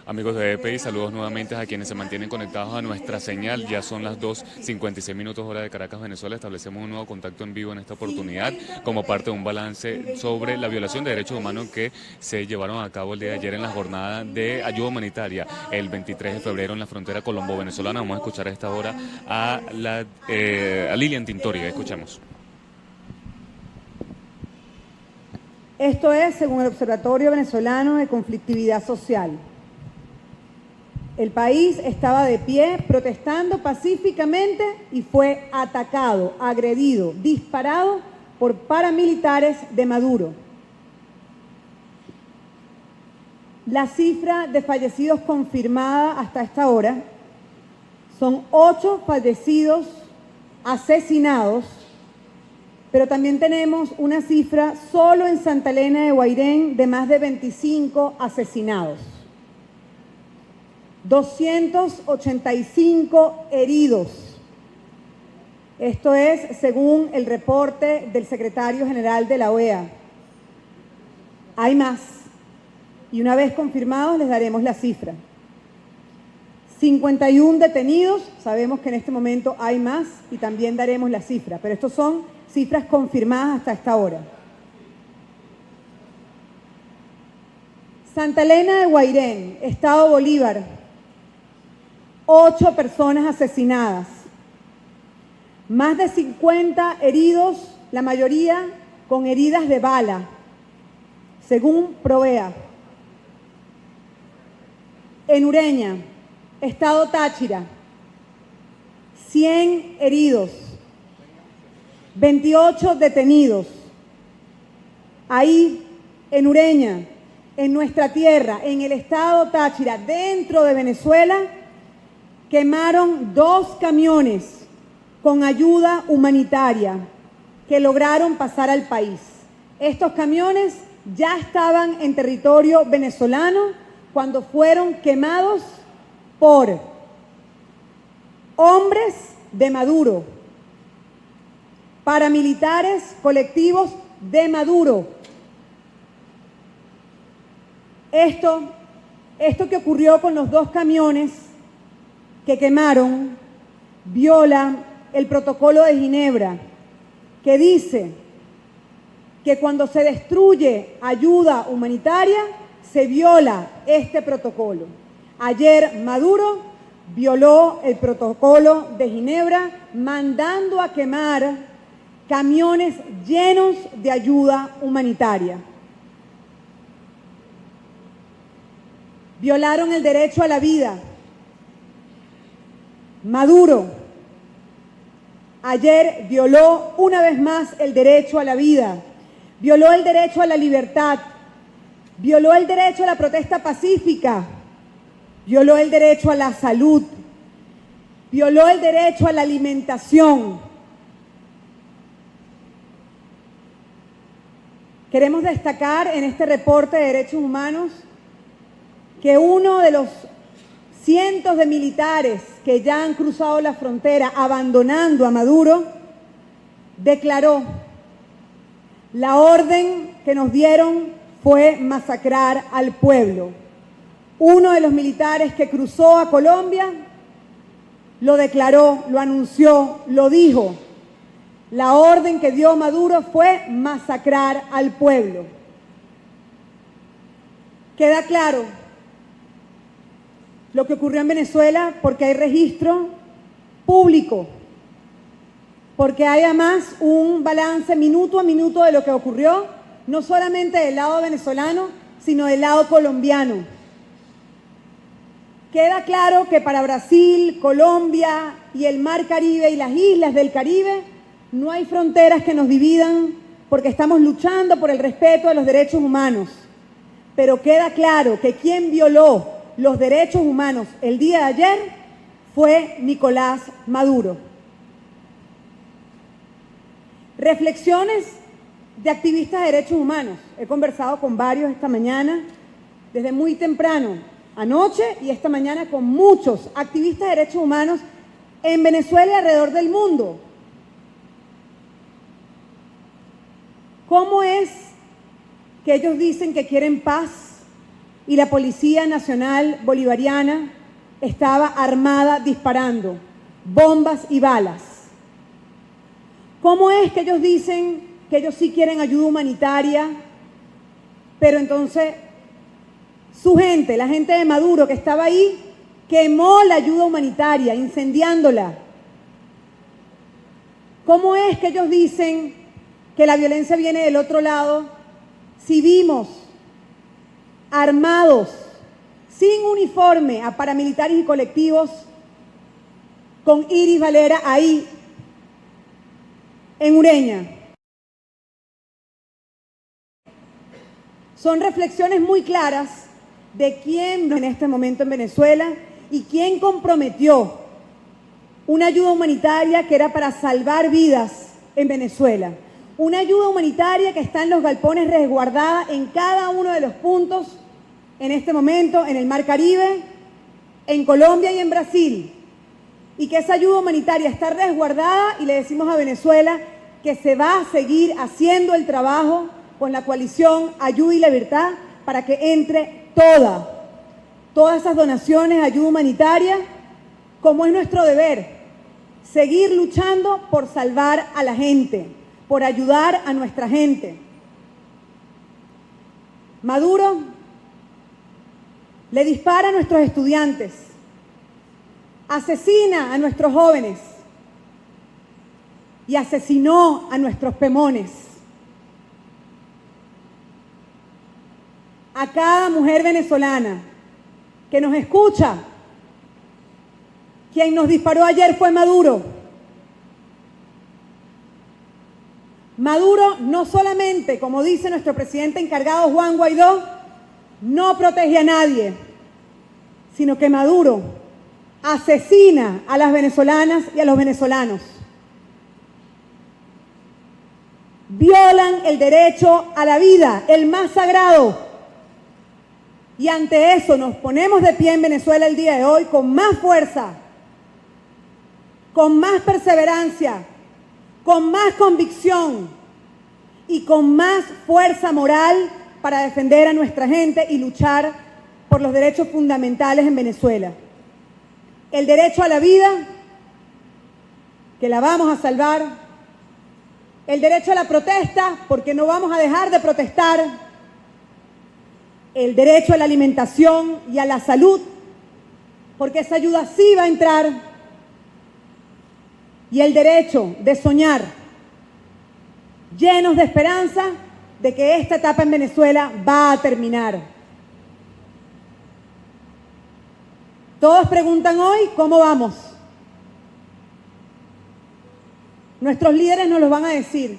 Amigos de EPI, saludos nuevamente a quienes se mantienen conectados a nuestra señal. Ya son las 2:56 minutos hora de Caracas, Venezuela. Establecemos un nuevo contacto en vivo en esta oportunidad como parte de un balance sobre la violación de derechos humanos que se llevaron a cabo el día de ayer en la jornada de ayuda humanitaria el 23 de febrero en la frontera colombo-venezolana. Vamos a escuchar a esta hora a Lilian Tintori. Escuchemos. Esto es según el Observatorio Venezolano de Conflictividad Social. El país estaba de pie protestando pacíficamente y fue atacado, agredido, disparado por paramilitares de Maduro. La cifra de fallecidos confirmada hasta esta hora son 8 fallecidos asesinados, pero también tenemos una cifra solo en Santa Elena de Guairén de más de 25 asesinados. 285 heridos. Esto es según el reporte del secretario general de la OEA. Hay más, y una vez confirmados les daremos la cifra. 51 detenidos, sabemos que en este momento hay más y también daremos la cifra, pero estos son cifras confirmadas hasta esta hora. Santa Elena de Guairén, Estado Bolívar, 8 personas asesinadas, más de 50 heridos, la mayoría con heridas de bala, según Provea. En Ureña, Estado Táchira, 100 heridos, 28 detenidos. Ahí, en Ureña, en nuestra tierra, en el Estado Táchira, dentro de Venezuela, quemaron 2 camiones con ayuda humanitaria que lograron pasar al país. Estos camiones ya estaban en territorio venezolano cuando fueron quemados por hombres de Maduro, paramilitares colectivos de Maduro. Esto que ocurrió con los 2 camiones que quemaron viola el protocolo de Ginebra, que dice que cuando se destruye ayuda humanitaria, se viola este protocolo. Ayer Maduro violó el protocolo de Ginebra, mandando a quemar camiones llenos de ayuda humanitaria. Violaron el derecho a la vida. Maduro ayer violó una vez más el derecho a la vida, violó el derecho a la libertad, violó el derecho a la protesta pacífica, violó el derecho a la salud, violó el derecho a la alimentación. Queremos destacar en este reporte de derechos humanos que uno de los cientos de militares que ya han cruzado la frontera abandonando a Maduro, declaró: la orden que nos dieron fue masacrar al pueblo. Uno de los militares que cruzó a Colombia lo declaró, lo anunció, lo dijo. La orden que dio Maduro fue masacrar al pueblo. Queda claro lo que ocurrió en Venezuela porque hay registro público, porque hay además un balance minuto a minuto de lo que ocurrió, no solamente del lado venezolano, sino del lado colombiano. Queda claro que para Brasil, Colombia y el Mar Caribe y las islas del Caribe no hay fronteras que nos dividan porque estamos luchando por el respeto de los derechos humanos. Pero queda claro que quien violó los derechos humanos el día de ayer fue Nicolás Maduro. Reflexiones de activistas de derechos humanos. He conversado con varios esta mañana, desde muy temprano, anoche y esta mañana, con muchos activistas de derechos humanos en Venezuela y alrededor del mundo. ¿Cómo es que ellos dicen que quieren paz y la Policía Nacional Bolivariana estaba armada disparando bombas y balas. ¿Cómo es que ellos dicen que ellos sí quieren ayuda humanitaria, pero entonces su gente, la gente de Maduro que estaba ahí, quemó la ayuda humanitaria, incendiándola? ¿Cómo es que ellos dicen que la violencia viene del otro lado si vimos armados, sin uniforme, a paramilitares y colectivos con Iris Valera ahí, en Ureña? Son reflexiones muy claras de quién en este momento en Venezuela y quién comprometió una ayuda humanitaria que era para salvar vidas en Venezuela. Una ayuda humanitaria que está en los galpones resguardada en cada uno de los puntos en este momento, en el Mar Caribe, en Colombia y en Brasil. Y que esa ayuda humanitaria está resguardada y le decimos a Venezuela que se va a seguir haciendo el trabajo con la coalición Ayuda y Libertad para que entre todas esas donaciones de ayuda humanitaria, como es nuestro deber, seguir luchando por salvar a la gente, por ayudar a nuestra gente. Maduro le dispara a nuestros estudiantes, asesina a nuestros jóvenes y asesinó a nuestros pemones. A cada mujer venezolana que nos escucha, quien nos disparó ayer fue Maduro. Maduro no solamente, como dice nuestro presidente encargado Juan Guaidó, no protege a nadie, sino que Maduro asesina a las venezolanas y a los venezolanos. Violan el derecho a la vida, el más sagrado. Y ante eso nos ponemos de pie en Venezuela el día de hoy con más fuerza, con más perseverancia, con más convicción y con más fuerza moral para defender a nuestra gente y luchar por los derechos fundamentales en Venezuela. El derecho a la vida, que la vamos a salvar. El derecho a la protesta, porque no vamos a dejar de protestar. El derecho a la alimentación y a la salud, porque esa ayuda sí va a entrar. Y el derecho de soñar, llenos de esperanza de que esta etapa en Venezuela va a terminar. Todos preguntan hoy, ¿cómo vamos? Nuestros líderes nos los van a decir,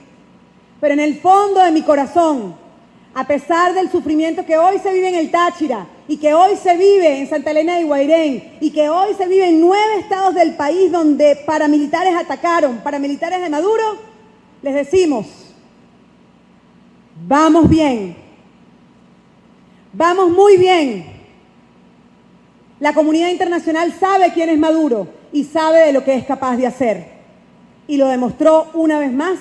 pero en el fondo de mi corazón, a pesar del sufrimiento que hoy se vive en el Táchira y que hoy se vive en Santa Elena de Guairén y que hoy se vive en 9 estados del país donde paramilitares atacaron, paramilitares de Maduro, les decimos, vamos bien, vamos muy bien. La comunidad internacional sabe quién es Maduro y sabe de lo que es capaz de hacer. Y lo demostró una vez más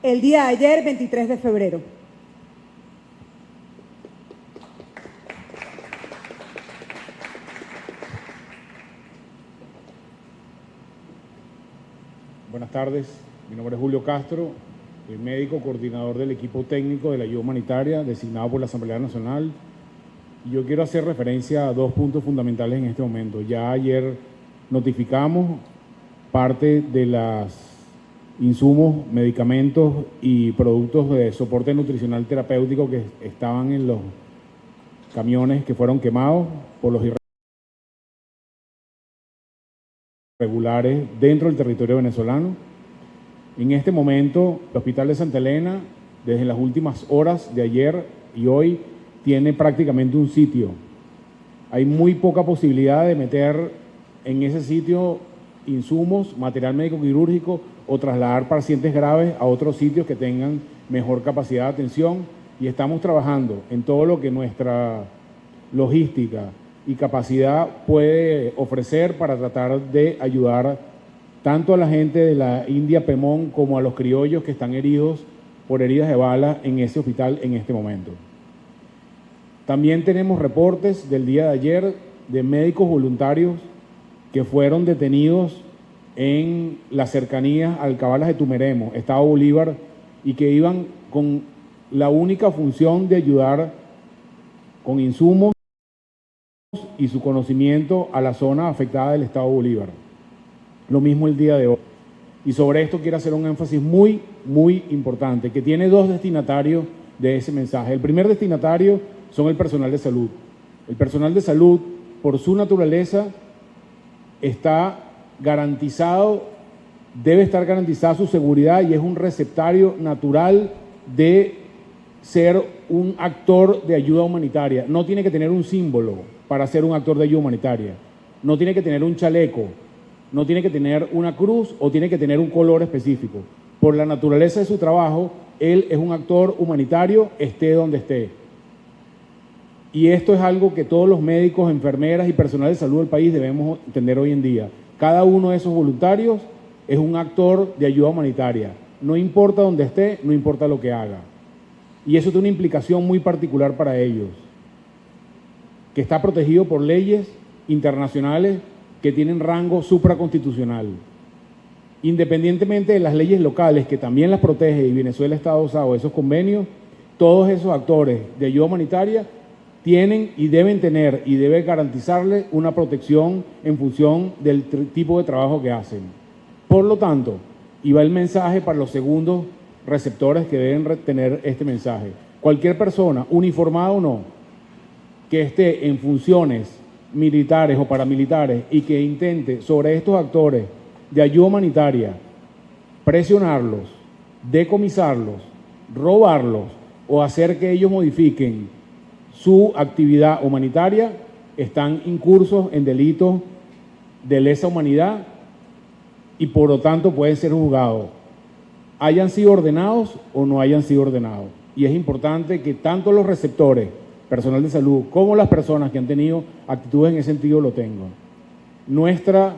el día de ayer, 23 de febrero. Buenas tardes, mi nombre es Julio Castro, soy médico coordinador del equipo técnico de la ayuda humanitaria designado por la Asamblea Nacional. Y yo quiero hacer referencia a 2 puntos fundamentales en este momento. Ya ayer notificamos parte de los insumos, medicamentos y productos de soporte nutricional terapéutico que estaban en los camiones que fueron quemados por los irregulares dentro del territorio venezolano. En este momento, el Hospital de Santa Elena, desde las últimas horas de ayer y hoy, tiene prácticamente un sitio. Hay muy poca posibilidad de meter en ese sitio insumos, material médico quirúrgico o trasladar pacientes graves a otros sitios que tengan mejor capacidad de atención, y estamos trabajando en todo lo que nuestra logística y capacidad puede ofrecer para tratar de ayudar tanto a la gente de la India Pemón como a los criollos que están heridos por heridas de bala en ese hospital en este momento. También tenemos reportes del día de ayer de médicos voluntarios que fueron detenidos en las cercanías al Cabalas de Tumeremo, Estado Bolívar, y que iban con la única función de ayudar con insumos y su conocimiento a la zona afectada del Estado Bolívar. Lo mismo el día de hoy. Y sobre esto quiero hacer un énfasis muy, muy importante, que tiene dos destinatarios de ese mensaje. El primer destinatario son el personal de salud. El personal de salud, por su naturaleza, está garantizado, debe estar garantizada su seguridad y es un receptario natural de ser un actor de ayuda humanitaria. No tiene que tener un símbolo para ser un actor de ayuda humanitaria. No tiene que tener un chaleco, no tiene que tener una cruz o tiene que tener un color específico. Por la naturaleza de su trabajo, él es un actor humanitario, esté donde esté. Y esto es algo que todos los médicos, enfermeras y personal de salud del país debemos entender hoy en día. Cada uno de esos voluntarios es un actor de ayuda humanitaria. No importa dónde esté, no importa lo que haga. Y eso tiene una implicación muy particular para ellos, que está protegido por leyes internacionales que tienen rango supraconstitucional. Independientemente de las leyes locales, que también las protege y Venezuela está adosado a esos convenios, todos esos actores de ayuda humanitaria tienen y deben tener y debe garantizarles una protección en función del tipo de trabajo que hacen. Por lo tanto, y va el mensaje para los segundos receptores que deben tener este mensaje. Cualquier persona, uniformada o no, que esté en funciones militares o paramilitares y que intente sobre estos actores de ayuda humanitaria presionarlos, decomisarlos, robarlos o hacer que ellos modifiquen su actividad humanitaria, están incursos en delitos de lesa humanidad y por lo tanto pueden ser juzgados, hayan sido ordenados o no hayan sido ordenados. Y es importante que tanto los receptores, personal de salud, como las personas que han tenido actitudes en ese sentido lo tengan. Nuestra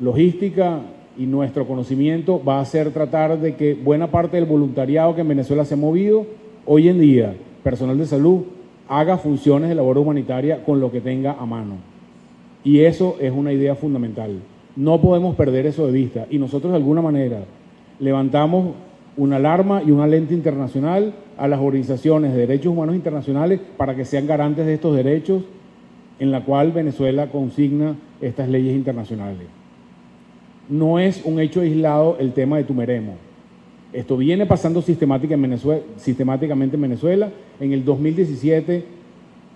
logística y nuestro conocimiento va a ser tratar de que buena parte del voluntariado que en Venezuela se ha movido, hoy en día, personal de salud, haga funciones de labor humanitaria con lo que tenga a mano. Y eso es una idea fundamental. No podemos perder eso de vista. Y nosotros de alguna manera levantamos una alarma y una alerta internacional a las organizaciones de derechos humanos internacionales para que sean garantes de estos derechos en la cual Venezuela consigna estas leyes internacionales. No es un hecho aislado el tema de Tumeremo. Esto viene pasando sistemáticamente en Venezuela. En el 2017,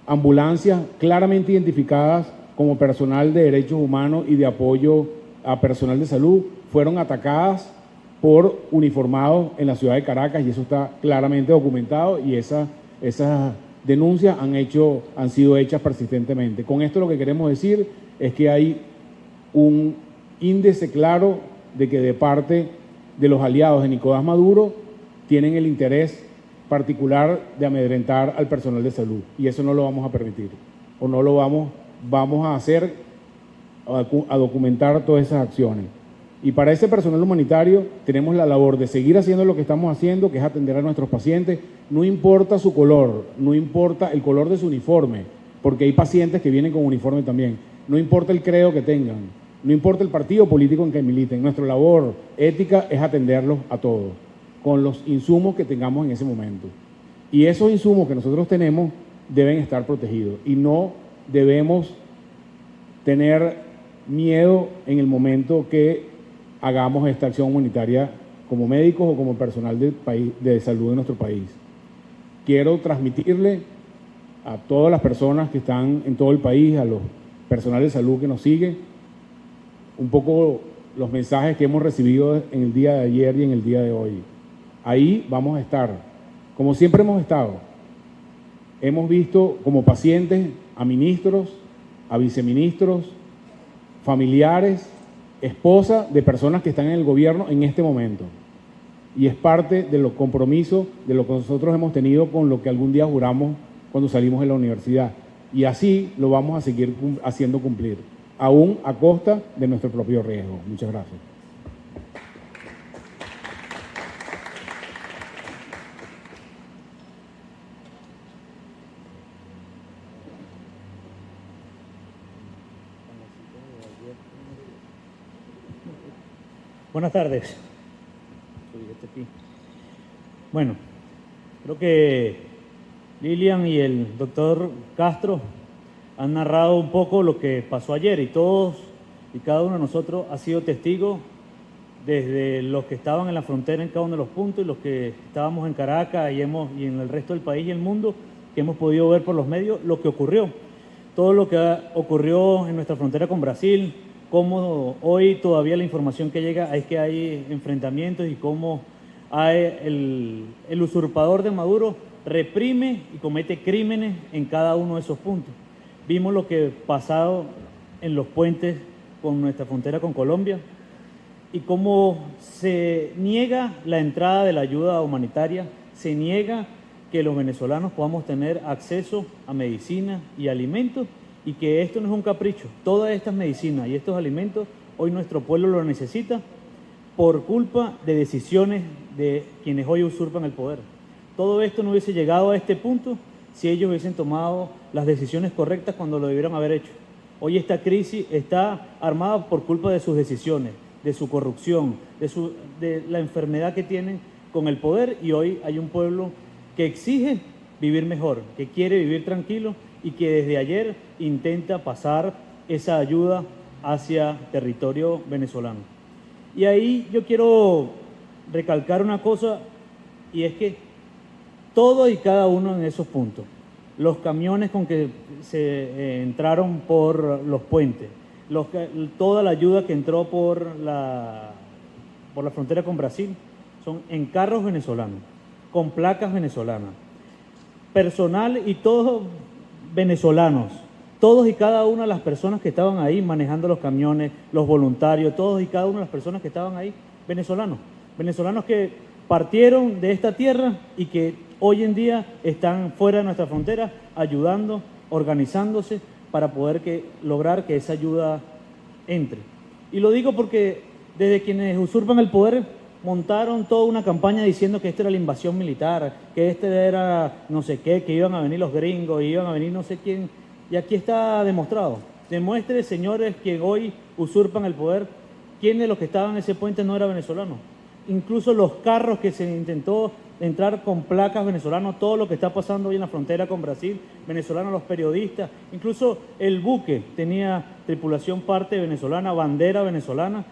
ambulancias claramente identificadas como personal de derechos humanos y de apoyo a personal de salud fueron atacadas por uniformados en la ciudad de Caracas y eso está claramente documentado y esas denuncias han sido hechas persistentemente. Con esto lo que queremos decir es que hay un índice claro de que de parte de los aliados de Nicolás Maduro tienen el interés particular de amedrentar al personal de salud y eso no lo vamos a permitir o no lo vamos a hacer, a documentar todas esas acciones. Y para ese personal humanitario tenemos la labor de seguir haciendo lo que estamos haciendo, que es atender a nuestros pacientes, no importa su color, no importa el color de su uniforme, porque hay pacientes que vienen con uniforme también, no importa el credo que tengan, no importa el partido político en que militen, nuestra labor ética es atenderlos a todos, con los insumos que tengamos en ese momento. Y esos insumos que nosotros tenemos deben estar protegidos y no debemos tener miedo en el momento que hagamos esta acción humanitaria como médicos o como personal de salud de nuestro país. Quiero transmitirle a todas las personas que están en todo el país, a los personal de salud que nos sigue, un poco los mensajes que hemos recibido en el día de ayer y en el día de hoy. Ahí vamos a estar, como siempre hemos estado. Hemos visto como pacientes a ministros, a viceministros, familiares, esposa de personas que están en el gobierno en este momento. Y es parte de los compromisos de lo que nosotros hemos tenido con lo que algún día juramos cuando salimos de la universidad. Y así lo vamos a seguir haciendo cumplir, aún a costa de nuestro propio riesgo. Muchas gracias. Buenas tardes. Bueno, creo que Lilian y el doctor Castro han narrado un poco lo que pasó ayer y todos y cada uno de nosotros ha sido testigo, desde los que estaban en la frontera en cada uno de los puntos y los que estábamos en Caracas y en el resto del país y el mundo, que hemos podido ver por los medios lo que ocurrió. Todo lo que ocurrió en nuestra frontera con Brasil, cómo hoy todavía la información que llega es que hay enfrentamientos y cómo el usurpador de Maduro reprime y comete crímenes en cada uno de esos puntos. Vimos lo que pasado en los puentes con nuestra frontera con Colombia y cómo se niega la entrada de la ayuda humanitaria, se niega que los venezolanos podamos tener acceso a medicina y alimentos, y que esto no es un capricho. Todas estas medicinas y estos alimentos hoy nuestro pueblo lo necesita por culpa de decisiones de quienes hoy usurpan el poder. Todo esto no hubiese llegado a este punto si ellos hubiesen tomado las decisiones correctas cuando lo debieron haber hecho. Hoy esta crisis está armada por culpa de sus decisiones, de su corrupción, de la enfermedad que tienen con el poder, y hoy hay un pueblo que exige vivir mejor, que quiere vivir tranquilo y que desde ayer intenta pasar esa ayuda hacia territorio venezolano. Y ahí yo quiero recalcar una cosa, y es que todo y cada uno en esos puntos, los camiones con que se entraron por los puentes, toda la ayuda que entró por la frontera con Brasil, son en carros venezolanos, con placas venezolanas, personal y todos venezolanos, todos y cada una de las personas que estaban ahí manejando los camiones, los voluntarios, todos y cada una de las personas que estaban ahí, venezolanos que partieron de esta tierra y que hoy en día están fuera de nuestra frontera ayudando, organizándose para poder lograr que esa ayuda entre. Y lo digo porque desde quienes usurpan el poder montaron toda una campaña diciendo que esta era la invasión militar, que este era no sé qué, que iban a venir los gringos, iban a venir no sé quién. Y aquí está demostrado. Demuestre, señores, que hoy usurpan el poder, quién de los que estaban en ese puente no era venezolano. Incluso los carros que se intentó entrar con placas venezolanas, todo lo que está pasando hoy en la frontera con Brasil, venezolanos, los periodistas, incluso el buque tenía tripulación parte venezolana, bandera venezolana,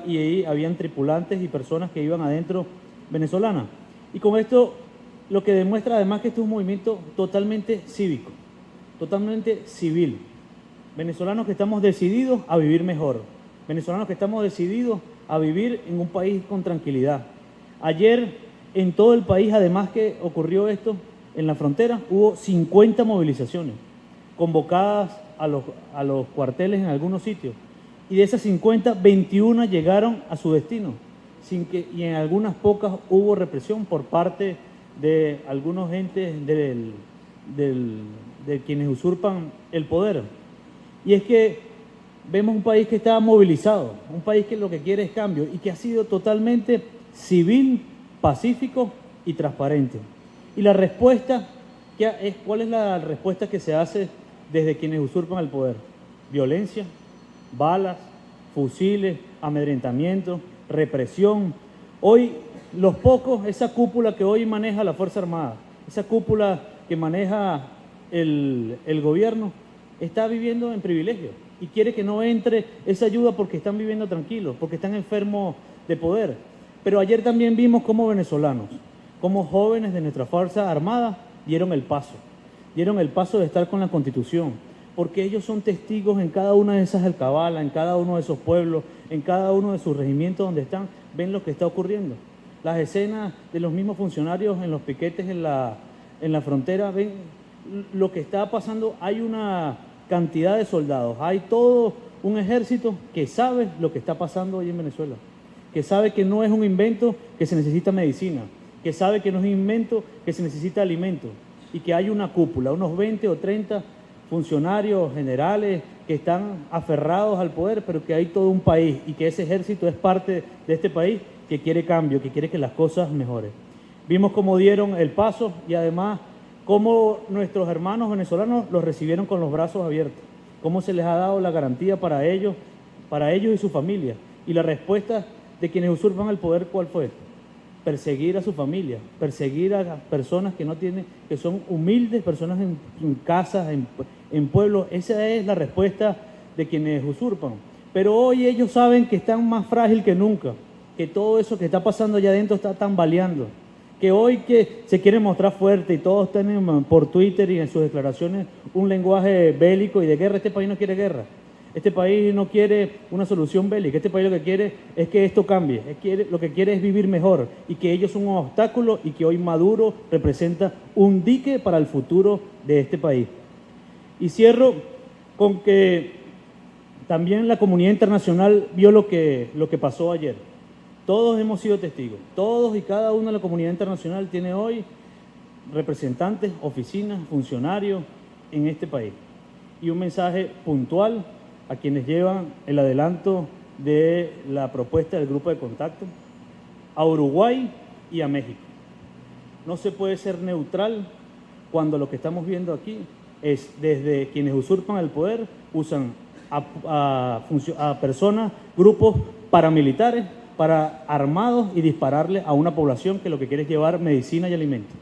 y ahí habían tripulantes y personas que iban adentro venezolanas. Y con esto lo que demuestra además que esto es un movimiento totalmente cívico, totalmente civil. Venezolanos que estamos decididos a vivir mejor, venezolanos que estamos decididos a vivir en un país con tranquilidad. Ayer en todo el país, además que ocurrió esto, en la frontera hubo 50 movilizaciones convocadas a los cuarteles en algunos sitios. Y de esas 50, 21 llegaron a su destino, y en algunas pocas hubo represión por parte de algunos entes de quienes usurpan el poder. Y es que vemos un país que está movilizado, un país que lo que quiere es cambio y que ha sido totalmente civil, pacífico y transparente. Y la respuesta, ¿cuál es la respuesta que se hace desde quienes usurpan el poder? Violencia, balas, fusiles, amedrentamiento, represión. Hoy los pocos, esa cúpula que hoy maneja la Fuerza Armada, esa cúpula que maneja el gobierno, está viviendo en privilegio y quiere que no entre esa ayuda porque están viviendo tranquilos, porque están enfermos de poder. Pero ayer también vimos cómo venezolanos, como jóvenes de nuestra Fuerza Armada dieron el paso de estar con la Constitución, porque ellos son testigos en cada una de esas alcabalas, en cada uno de esos pueblos, en cada uno de sus regimientos donde están, ven lo que está ocurriendo. Las escenas de los mismos funcionarios en los piquetes en la frontera, ven lo que está pasando. Hay una cantidad de soldados, hay todo un ejército que sabe lo que está pasando hoy en Venezuela, que sabe que no es un invento, que se necesita medicina, que sabe que no es un invento, que se necesita alimento, y que hay una cúpula, unos 20 o 30 funcionarios generales que están aferrados al poder, pero que hay todo un país y que ese ejército es parte de este país que quiere cambio, que quiere que las cosas mejoren. Vimos cómo dieron el paso y además cómo nuestros hermanos venezolanos los recibieron con los brazos abiertos, cómo se les ha dado la garantía para ellos y su familia. Y la respuesta de quienes usurpan el poder, ¿cuál fue? Perseguir a su familia, perseguir a personas que no tienen, que son humildes, personas en casas, en pueblos. Esa es la respuesta de quienes usurpan. Pero hoy ellos saben que están más frágiles que nunca, que todo eso que está pasando allá adentro está tambaleando, que hoy que se quieren mostrar fuerte y todos tienen por Twitter y en sus declaraciones un lenguaje bélico y de guerra. Este país no quiere guerra. Este país no quiere una solución bélica. Este país lo que quiere es que esto cambie. Lo que quiere es vivir mejor y que ellos son un obstáculo y que hoy Maduro representa un dique para el futuro de este país. Y cierro con que también la comunidad internacional vio lo que pasó ayer. Todos hemos sido testigos. Todos y cada uno de la comunidad internacional tiene hoy representantes, oficinas, funcionarios en este país. Y un mensaje puntual a quienes llevan el adelanto de la propuesta del grupo de contacto, a Uruguay y a México. No se puede ser neutral cuando lo que estamos viendo aquí es desde quienes usurpan el poder, usan a personas, grupos paramilitares, para armados y dispararle a una población que lo que quiere es llevar medicina y alimentos.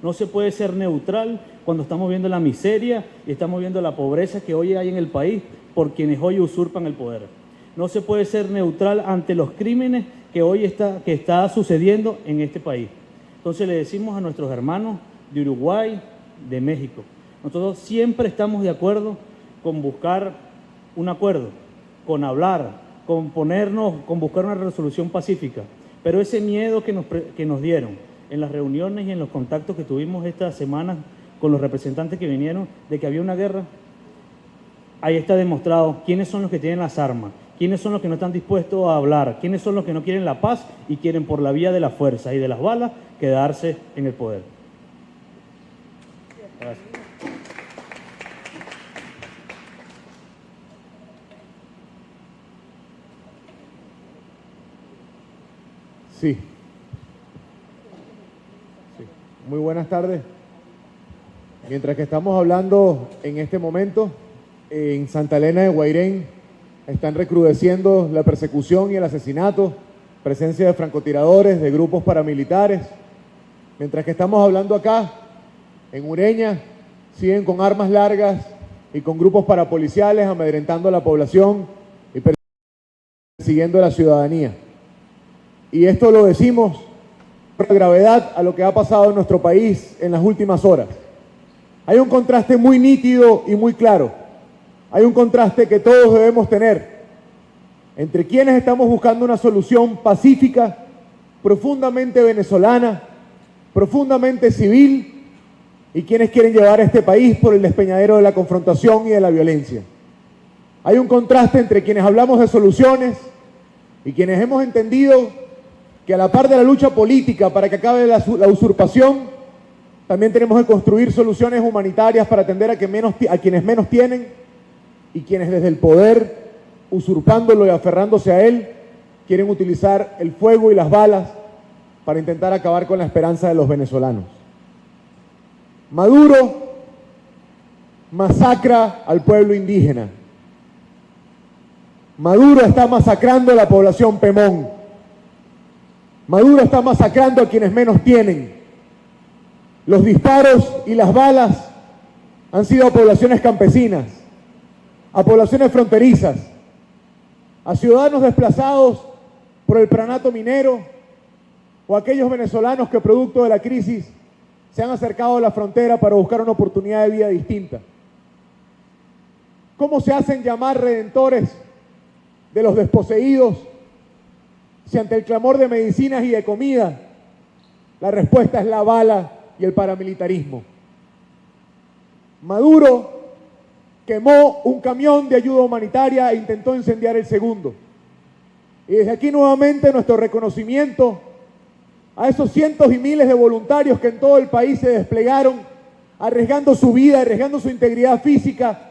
No se puede ser neutral cuando estamos viendo la miseria y estamos viendo la pobreza que hoy hay en el país por quienes hoy usurpan el poder. No se puede ser neutral ante los crímenes que hoy está sucediendo en este país. Entonces le decimos a nuestros hermanos de Uruguay, de México, nosotros siempre estamos de acuerdo con buscar un acuerdo, con hablar, con buscar una resolución pacífica. Pero ese miedo que nos dieron en las reuniones y en los contactos que tuvimos esta semana con los representantes que vinieron de que había una guerra, ahí está demostrado quiénes son los que tienen las armas, quiénes son los que no están dispuestos a hablar, quiénes son los que no quieren la paz y quieren por la vía de la fuerza y de las balas quedarse en el poder. Gracias. Sí. Muy buenas tardes. Mientras que estamos hablando en este momento, en Santa Elena de Guairén están recrudeciendo la persecución y el asesinato, presencia de francotiradores, de grupos paramilitares. Mientras que estamos hablando acá, en Ureña, siguen con armas largas y con grupos parapoliciales amedrentando a la población y persiguiendo a la ciudadanía. Y esto lo decimos por la gravedad a lo que ha pasado en nuestro país en las últimas horas. Hay un contraste muy nítido y muy claro. Hay un contraste que todos debemos tener entre quienes estamos buscando una solución pacífica, profundamente venezolana, profundamente civil, y quienes quieren llevar a este país por el despeñadero de la confrontación y de la violencia. Hay un contraste entre quienes hablamos de soluciones y quienes hemos entendido que a la par de la lucha política para que acabe la usurpación, también tenemos que construir soluciones humanitarias para atender a quienes menos tienen y quienes desde el poder, usurpándolo y aferrándose a él, quieren utilizar el fuego y las balas para intentar acabar con la esperanza de los venezolanos. Maduro masacra al pueblo indígena. Maduro está masacrando a la población Pemón. Maduro está masacrando a quienes menos tienen. Los disparos y las balas han sido a poblaciones campesinas, a poblaciones fronterizas, a ciudadanos desplazados por el pranato minero o a aquellos venezolanos que producto de la crisis se han acercado a la frontera para buscar una oportunidad de vida distinta. ¿Cómo se hacen llamar redentores de los desposeídos si ante el clamor de medicinas y de comida la respuesta es la bala y el paramilitarismo? Maduro quemó un camión de ayuda humanitaria e intentó incendiar el segundo. Y desde aquí nuevamente nuestro reconocimiento a esos cientos y miles de voluntarios que en todo el país se desplegaron, arriesgando su vida, arriesgando su integridad física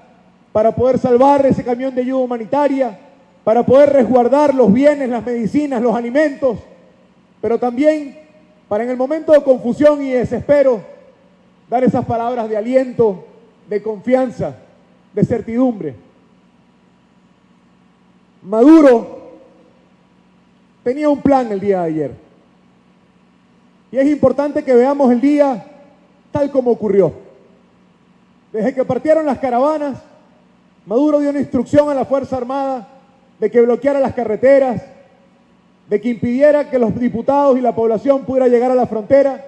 para poder salvar ese camión de ayuda humanitaria, para poder resguardar los bienes, las medicinas, los alimentos, pero también para en el momento de confusión y desespero dar esas palabras de aliento, de confianza, de certidumbre. Maduro tenía un plan el día de ayer. Y es importante que veamos el día tal como ocurrió. Desde que partieron las caravanas, Maduro dio una instrucción a la Fuerza Armada de que bloqueara las carreteras, de que impidiera que los diputados y la población pudiera llegar a la frontera,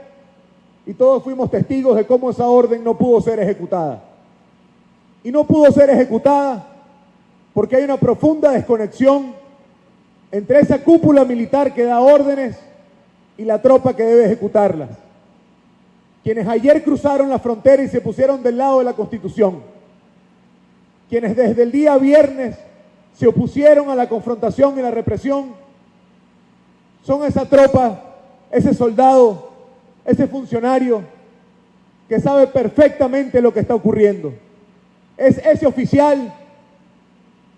y todos fuimos testigos de cómo esa orden no pudo ser ejecutada. Y no pudo ser ejecutada porque hay una profunda desconexión entre esa cúpula militar que da órdenes y la tropa que debe ejecutarlas. Quienes ayer cruzaron la frontera y se pusieron del lado de la Constitución, quienes desde el día viernes se opusieron a la confrontación y la represión, son esa tropa, ese soldado, ese funcionario que sabe perfectamente lo que está ocurriendo. Es ese oficial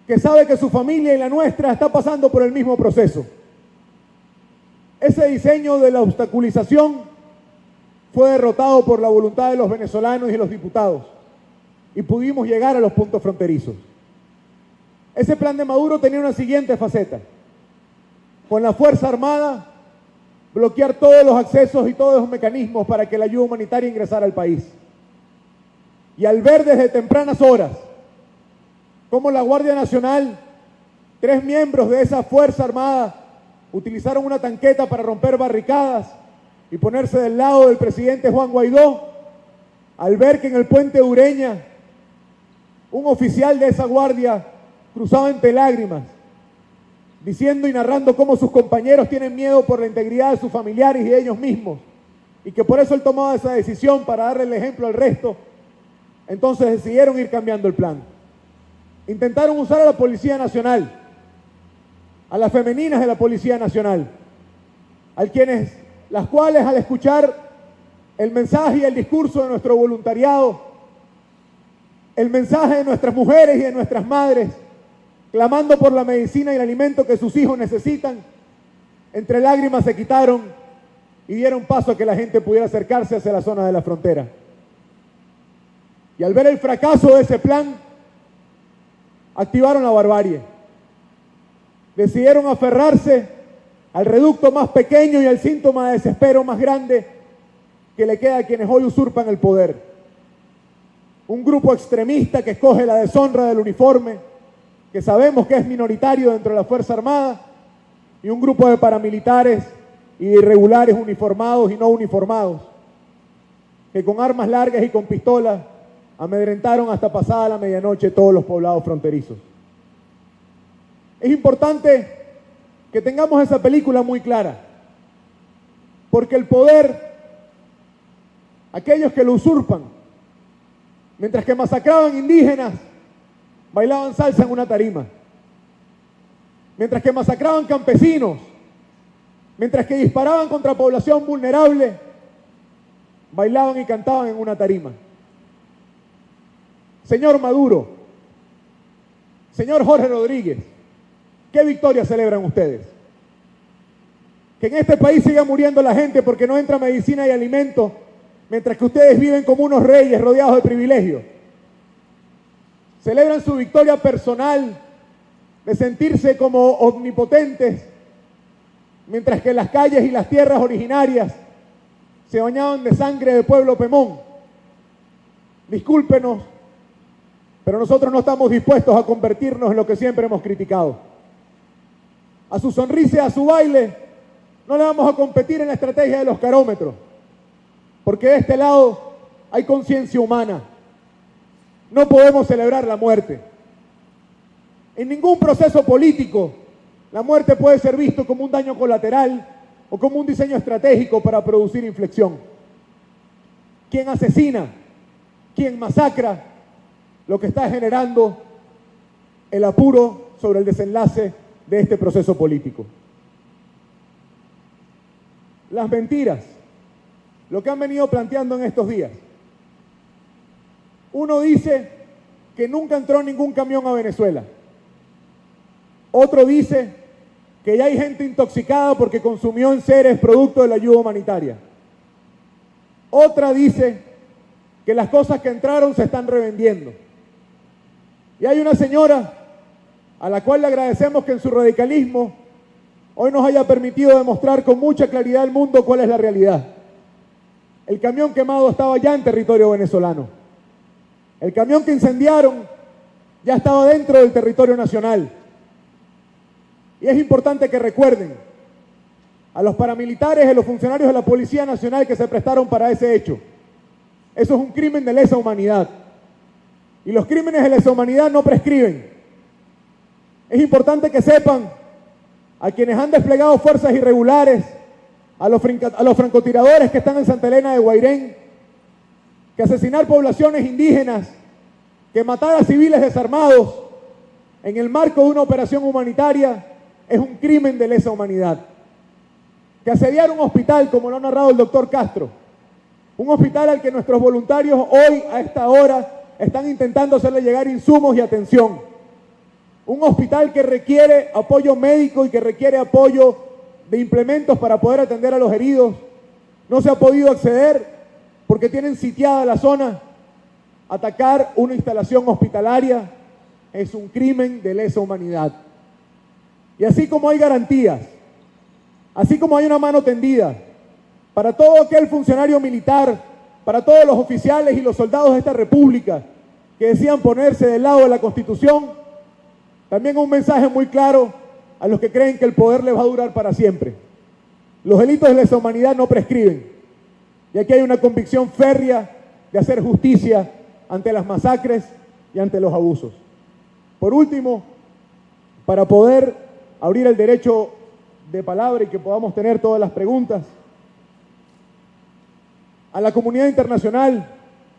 que sabe que su familia y la nuestra está pasando por el mismo proceso. Ese diseño de la obstaculización fue derrotado por la voluntad de los venezolanos y los diputados, y pudimos llegar a los puntos fronterizos. Ese plan de Maduro tenía una siguiente faceta: con la Fuerza Armada, bloquear todos los accesos y todos los mecanismos para que la ayuda humanitaria ingresara al país. Y al ver desde tempranas horas cómo la Guardia Nacional, 3 miembros de esa Fuerza Armada, utilizaron una tanqueta para romper barricadas y ponerse del lado del presidente Juan Guaidó, al ver que en el puente Ureña un oficial de esa guardia cruzaba entre lágrimas, diciendo y narrando cómo sus compañeros tienen miedo por la integridad de sus familiares y de ellos mismos, y que por eso él tomaba esa decisión para darle el ejemplo al resto, entonces decidieron ir cambiando el plan. Intentaron usar a la Policía Nacional, a las femeninas de la Policía Nacional, las cuales al escuchar el mensaje y el discurso de nuestro voluntariado, el mensaje de nuestras mujeres y de nuestras madres, clamando por la medicina y el alimento que sus hijos necesitan, entre lágrimas se quitaron y dieron paso a que la gente pudiera acercarse hacia la zona de la frontera. Y al ver el fracaso de ese plan, activaron la barbarie. Decidieron aferrarse al reducto más pequeño y al síntoma de desespero más grande que le queda a quienes hoy usurpan el poder. Un grupo extremista que escoge la deshonra del uniforme, que sabemos que es minoritario dentro de la Fuerza Armada, y un grupo de paramilitares y de irregulares uniformados y no uniformados, que con armas largas y con pistolas amedrentaron hasta pasada la medianoche todos los poblados fronterizos. Es importante que tengamos esa película muy clara, porque el poder, aquellos que lo usurpan, mientras que masacraban indígenas, bailaban salsa en una tarima. Mientras que masacraban campesinos, mientras que disparaban contra población vulnerable, bailaban y cantaban en una tarima. Señor Maduro, señor Jorge Rodríguez, ¿qué victoria celebran ustedes? Que en este país siga muriendo la gente porque no entra medicina y alimento, mientras que ustedes viven como unos reyes rodeados de privilegios. Celebran su victoria personal de sentirse como omnipotentes, mientras que las calles y las tierras originarias se bañaban de sangre de pueblo Pemón. Discúlpenos, pero nosotros no estamos dispuestos a convertirnos en lo que siempre hemos criticado. A su sonrisa y a su baile no le vamos a competir en la estrategia de los carómetros, porque de este lado hay conciencia humana. No podemos celebrar la muerte. En ningún proceso político la muerte puede ser visto como un daño colateral o como un diseño estratégico para producir inflexión. Quien asesina, quien masacra, lo que está generando el apuro sobre el desenlace de este proceso político. Las mentiras, lo que han venido planteando en estos días. Uno dice que nunca entró ningún camión a Venezuela. Otro dice que ya hay gente intoxicada porque consumió enseres producto de la ayuda humanitaria. Otra dice que las cosas que entraron se están revendiendo. Y hay una señora a la cual le agradecemos que en su radicalismo hoy nos haya permitido demostrar con mucha claridad al mundo cuál es la realidad. El camión quemado estaba ya en territorio venezolano. El camión que incendiaron ya estaba dentro del territorio nacional. Y es importante que recuerden a los paramilitares, a los funcionarios de la Policía Nacional que se prestaron para ese hecho. Eso es un crimen de lesa humanidad. Y los crímenes de lesa humanidad no prescriben. Es importante que sepan a quienes han desplegado fuerzas irregulares, a los francotiradores que están en Santa Elena de Guairén, que asesinar poblaciones indígenas, que matar a civiles desarmados en el marco de una operación humanitaria es un crimen de lesa humanidad. Que asediar un hospital, como lo ha narrado el doctor Castro, un hospital al que nuestros voluntarios hoy, a esta hora, están intentando hacerle llegar insumos y atención. Un hospital que requiere apoyo médico y que requiere apoyo de implementos para poder atender a los heridos. No se ha podido acceder porque tienen sitiada la zona. Atacar una instalación hospitalaria es un crimen de lesa humanidad. Y así como hay garantías, así como hay una mano tendida para todo aquel funcionario militar, para todos los oficiales y los soldados de esta república que decían ponerse del lado de la Constitución, también un mensaje muy claro a los que creen que el poder les va a durar para siempre. Los delitos de lesa humanidad no prescriben. Y aquí hay una convicción férrea de hacer justicia ante las masacres y ante los abusos. Por último, para poder abrir el derecho de palabra y que podamos tener todas las preguntas, a la comunidad internacional,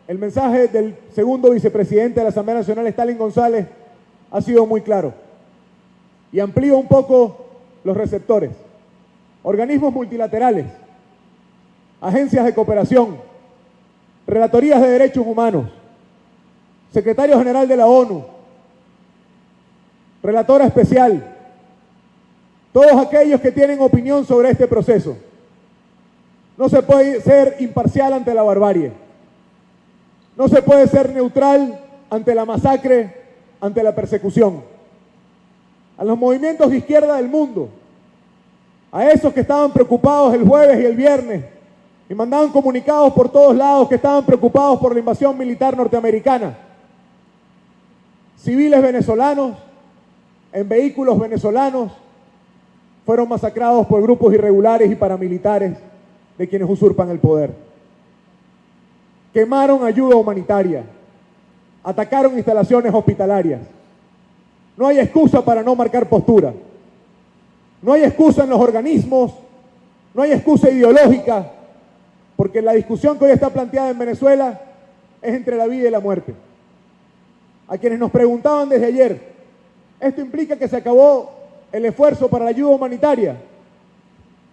el mensaje del segundo vicepresidente de la Asamblea Nacional, Stalin González, ha sido muy claro. Y amplío un poco los receptores. Organismos multilaterales, agencias de cooperación, relatorías de derechos humanos, secretario general de la ONU, relatora especial, todos aquellos que tienen opinión sobre este proceso. No se puede ser imparcial ante la barbarie. No se puede ser neutral ante la masacre, ante la persecución. A los movimientos de izquierda del mundo, a esos que estaban preocupados el jueves y el viernes y mandaban comunicados por todos lados que estaban preocupados por la invasión militar norteamericana. Civiles venezolanos en vehículos venezolanos fueron masacrados por grupos irregulares y paramilitares de quienes usurpan el poder. Quemaron ayuda humanitaria, atacaron instalaciones hospitalarias. No hay excusa para no marcar postura. No hay excusa en los organismos, no hay excusa ideológica, porque la discusión que hoy está planteada en Venezuela es entre la vida y la muerte. A quienes nos preguntaban desde ayer, ¿esto implica que se acabó el esfuerzo para la ayuda humanitaria?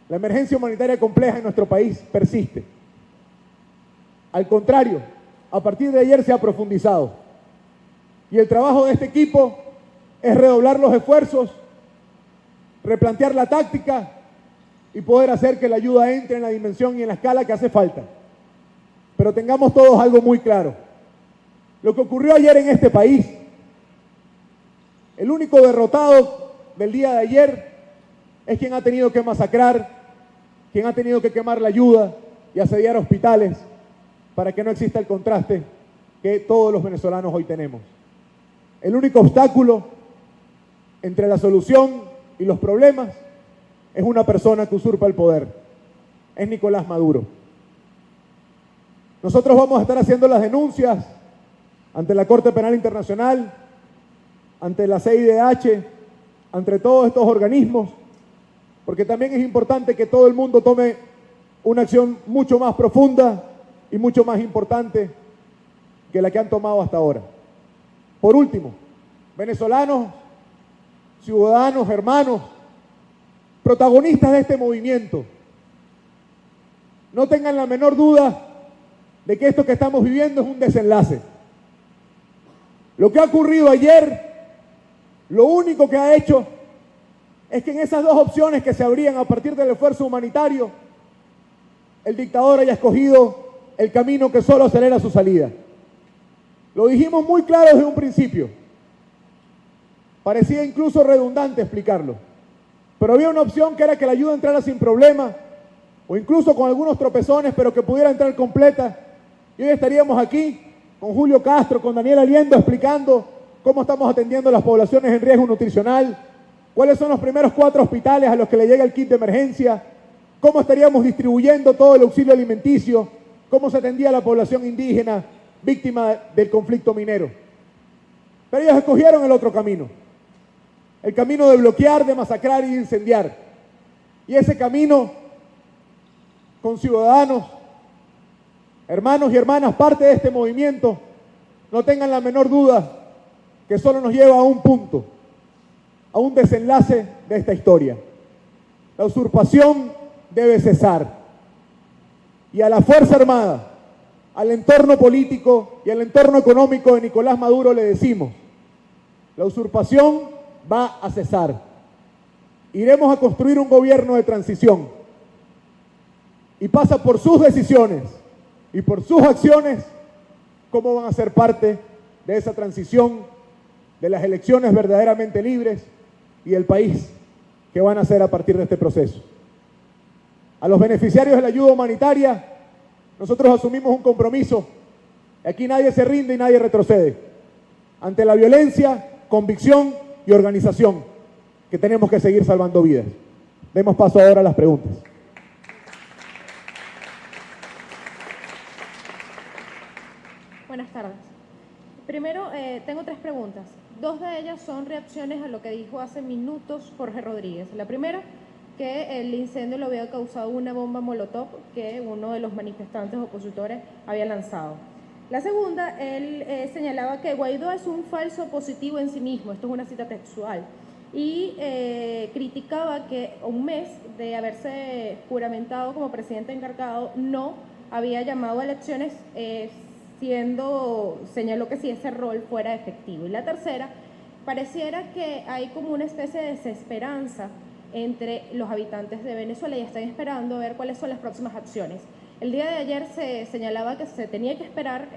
La emergencia humanitaria compleja en nuestro país persiste. Al contrario, a partir de ayer se ha profundizado. Y el trabajo de este equipo es redoblar los esfuerzos, replantear la táctica y poder hacer que la ayuda entre en la dimensión y en la escala que hace falta. Pero tengamos todos algo muy claro. Lo que ocurrió ayer en este país, el único derrotado del día de ayer es quien ha tenido que masacrar, quien ha tenido que quemar la ayuda y asediar hospitales para que no exista el contraste que todos los venezolanos hoy tenemos. El único obstáculo entre la solución y los problemas es una persona que usurpa el poder, es Nicolás Maduro. Nosotros vamos a estar haciendo las denuncias ante la Corte Penal Internacional, ante la CIDH, ante todos estos organismos, porque también es importante que todo el mundo tome una acción mucho más profunda y mucho más importante que la que han tomado hasta ahora. Por último, venezolanos, ciudadanos, hermanos, protagonistas de este movimiento, no tengan la menor duda de que esto que estamos viviendo es un desenlace. Lo que ha ocurrido ayer, lo único que ha hecho es que en esas dos opciones que se abrían a partir del esfuerzo humanitario, el dictador haya escogido el camino que solo acelera su salida. Lo dijimos muy claro desde un principio. Parecía incluso redundante explicarlo. Pero había una opción que era que la ayuda entrara sin problema, o incluso con algunos tropezones, pero que pudiera entrar completa. Y hoy estaríamos aquí con Julio Castro, con Daniel Aliendo, explicando cómo estamos atendiendo a las poblaciones en riesgo nutricional, cuáles son los primeros 4 hospitales a los que le llega el kit de emergencia, cómo estaríamos distribuyendo todo el auxilio alimenticio, cómo se atendía a la población indígena víctima del conflicto minero. Pero ellos escogieron el otro camino, el camino de bloquear, de masacrar y de incendiar. Y ese camino, con ciudadanos, hermanos y hermanas, parte de este movimiento, no tengan la menor duda que solo nos lleva a un punto, a un desenlace de esta historia. La usurpación debe cesar. Y a la Fuerza Armada, al entorno político y al entorno económico de Nicolás Maduro le decimos, la usurpación va a cesar. Iremos a construir un gobierno de transición y pasa por sus decisiones y por sus acciones cómo van a ser parte de esa transición, de las elecciones verdaderamente libres y el país que van a hacer a partir de este proceso. A los beneficiarios de la ayuda humanitaria, nosotros asumimos un compromiso. Aquí nadie se rinde y nadie retrocede. Ante la violencia, convicción y organización, que tenemos que seguir salvando vidas. Demos paso ahora a las preguntas. Buenas tardes. Primero, tengo 3 preguntas. 2 de ellas son reacciones a lo que dijo hace minutos Jorge Rodríguez. La primera, que el incendio lo había causado una bomba molotov que uno de los manifestantes opositores había lanzado. La segunda, él señalaba que Guaidó es un falso positivo en sí mismo, esto es una cita textual, y criticaba que un mes de haberse juramentado como presidente encargado no había llamado a elecciones, señaló que si ese rol fuera efectivo. Y la tercera, pareciera que hay como una especie de desesperanza entre los habitantes de Venezuela y están esperando a ver cuáles son las próximas acciones. El día de ayer se señalaba que se tenía que esperar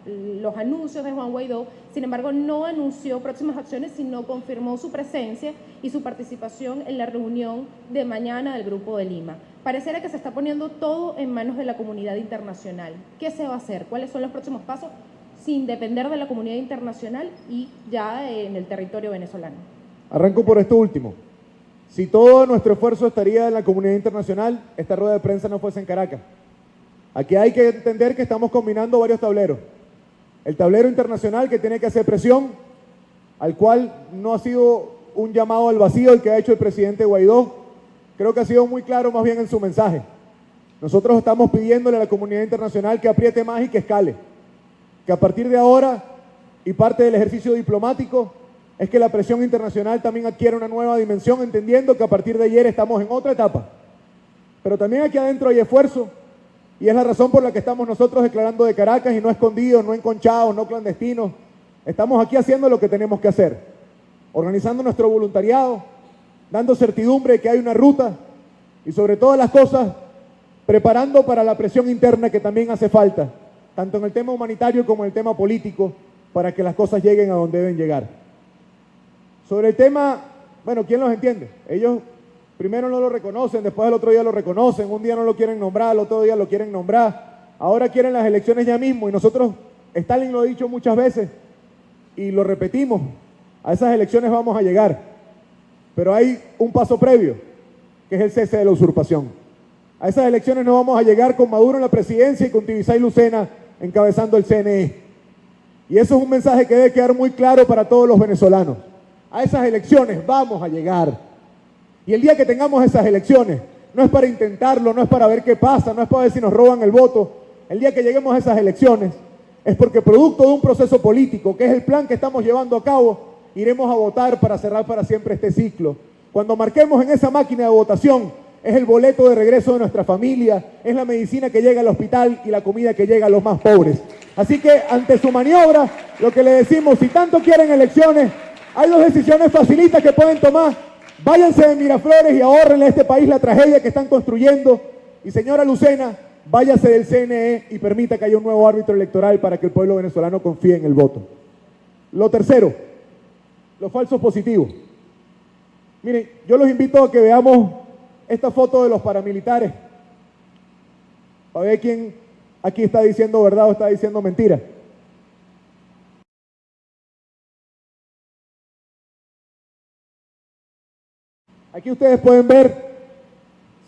los anuncios de Juan Guaidó, sin embargo no anunció próximas acciones, sino confirmó su presencia y su participación en la reunión de mañana del Grupo de Lima. Pareciera que se está poniendo todo en manos de la comunidad internacional. ¿Qué se va a hacer? ¿Cuáles son los próximos pasos sin depender de la comunidad internacional y ya en el territorio venezolano? Arranco por esto último. Si todo nuestro esfuerzo estaría en la comunidad internacional, esta rueda de prensa no fuese en Caracas. Aquí hay que entender que estamos combinando varios tableros. El tablero internacional, que tiene que hacer presión, al cual no ha sido un llamado al vacío el que ha hecho el presidente Guaidó. Creo que ha sido muy claro más bien en su mensaje. Nosotros estamos pidiéndole a la comunidad internacional que apriete más y que escale. Que a partir de ahora, y parte del ejercicio diplomático, es que la presión internacional también adquiere una nueva dimensión, entendiendo que a partir de ayer estamos en otra etapa. Pero también aquí adentro hay esfuerzo, y es la razón por la que estamos nosotros declarando de Caracas, y no escondidos, no enconchados, no clandestinos. Estamos aquí haciendo lo que tenemos que hacer, organizando nuestro voluntariado, dando certidumbre de que hay una ruta, y sobre todas las cosas, preparando para la presión interna que también hace falta, tanto en el tema humanitario como en el tema político, para que las cosas lleguen a donde deben llegar. Sobre el tema, bueno, ¿quién los entiende? Ellos primero no lo reconocen, después el otro día lo reconocen, un día no lo quieren nombrar, el otro día lo quieren nombrar, ahora quieren las elecciones ya mismo, y nosotros, Stalin lo ha dicho muchas veces, y lo repetimos, a esas elecciones vamos a llegar, pero hay un paso previo, que es el cese de la usurpación. A esas elecciones no vamos a llegar con Maduro en la presidencia y con Tibisay Lucena encabezando el CNE. Y eso es un mensaje que debe quedar muy claro para todos los venezolanos. A esas elecciones vamos a llegar. Y el día que tengamos esas elecciones, no es para intentarlo, no es para ver qué pasa, no es para ver si nos roban el voto. El día que lleguemos a esas elecciones, es porque producto de un proceso político, que es el plan que estamos llevando a cabo, iremos a votar para cerrar para siempre este ciclo. Cuando marquemos en esa máquina de votación, es el boleto de regreso de nuestra familia, es la medicina que llega al hospital y la comida que llega a los más pobres. Así que ante su maniobra, lo que le decimos, si tanto quieren elecciones, hay 2 decisiones facilitas que pueden tomar. Váyanse de Miraflores y ahórrenle a este país la tragedia que están construyendo. Y señora Lucena, váyase del CNE y permita que haya un nuevo árbitro electoral para que el pueblo venezolano confíe en el voto. Lo tercero, los falsos positivos. Miren, yo los invito a que veamos esta foto de los paramilitares, para ver quién aquí está diciendo verdad o está diciendo mentira. Aquí ustedes pueden ver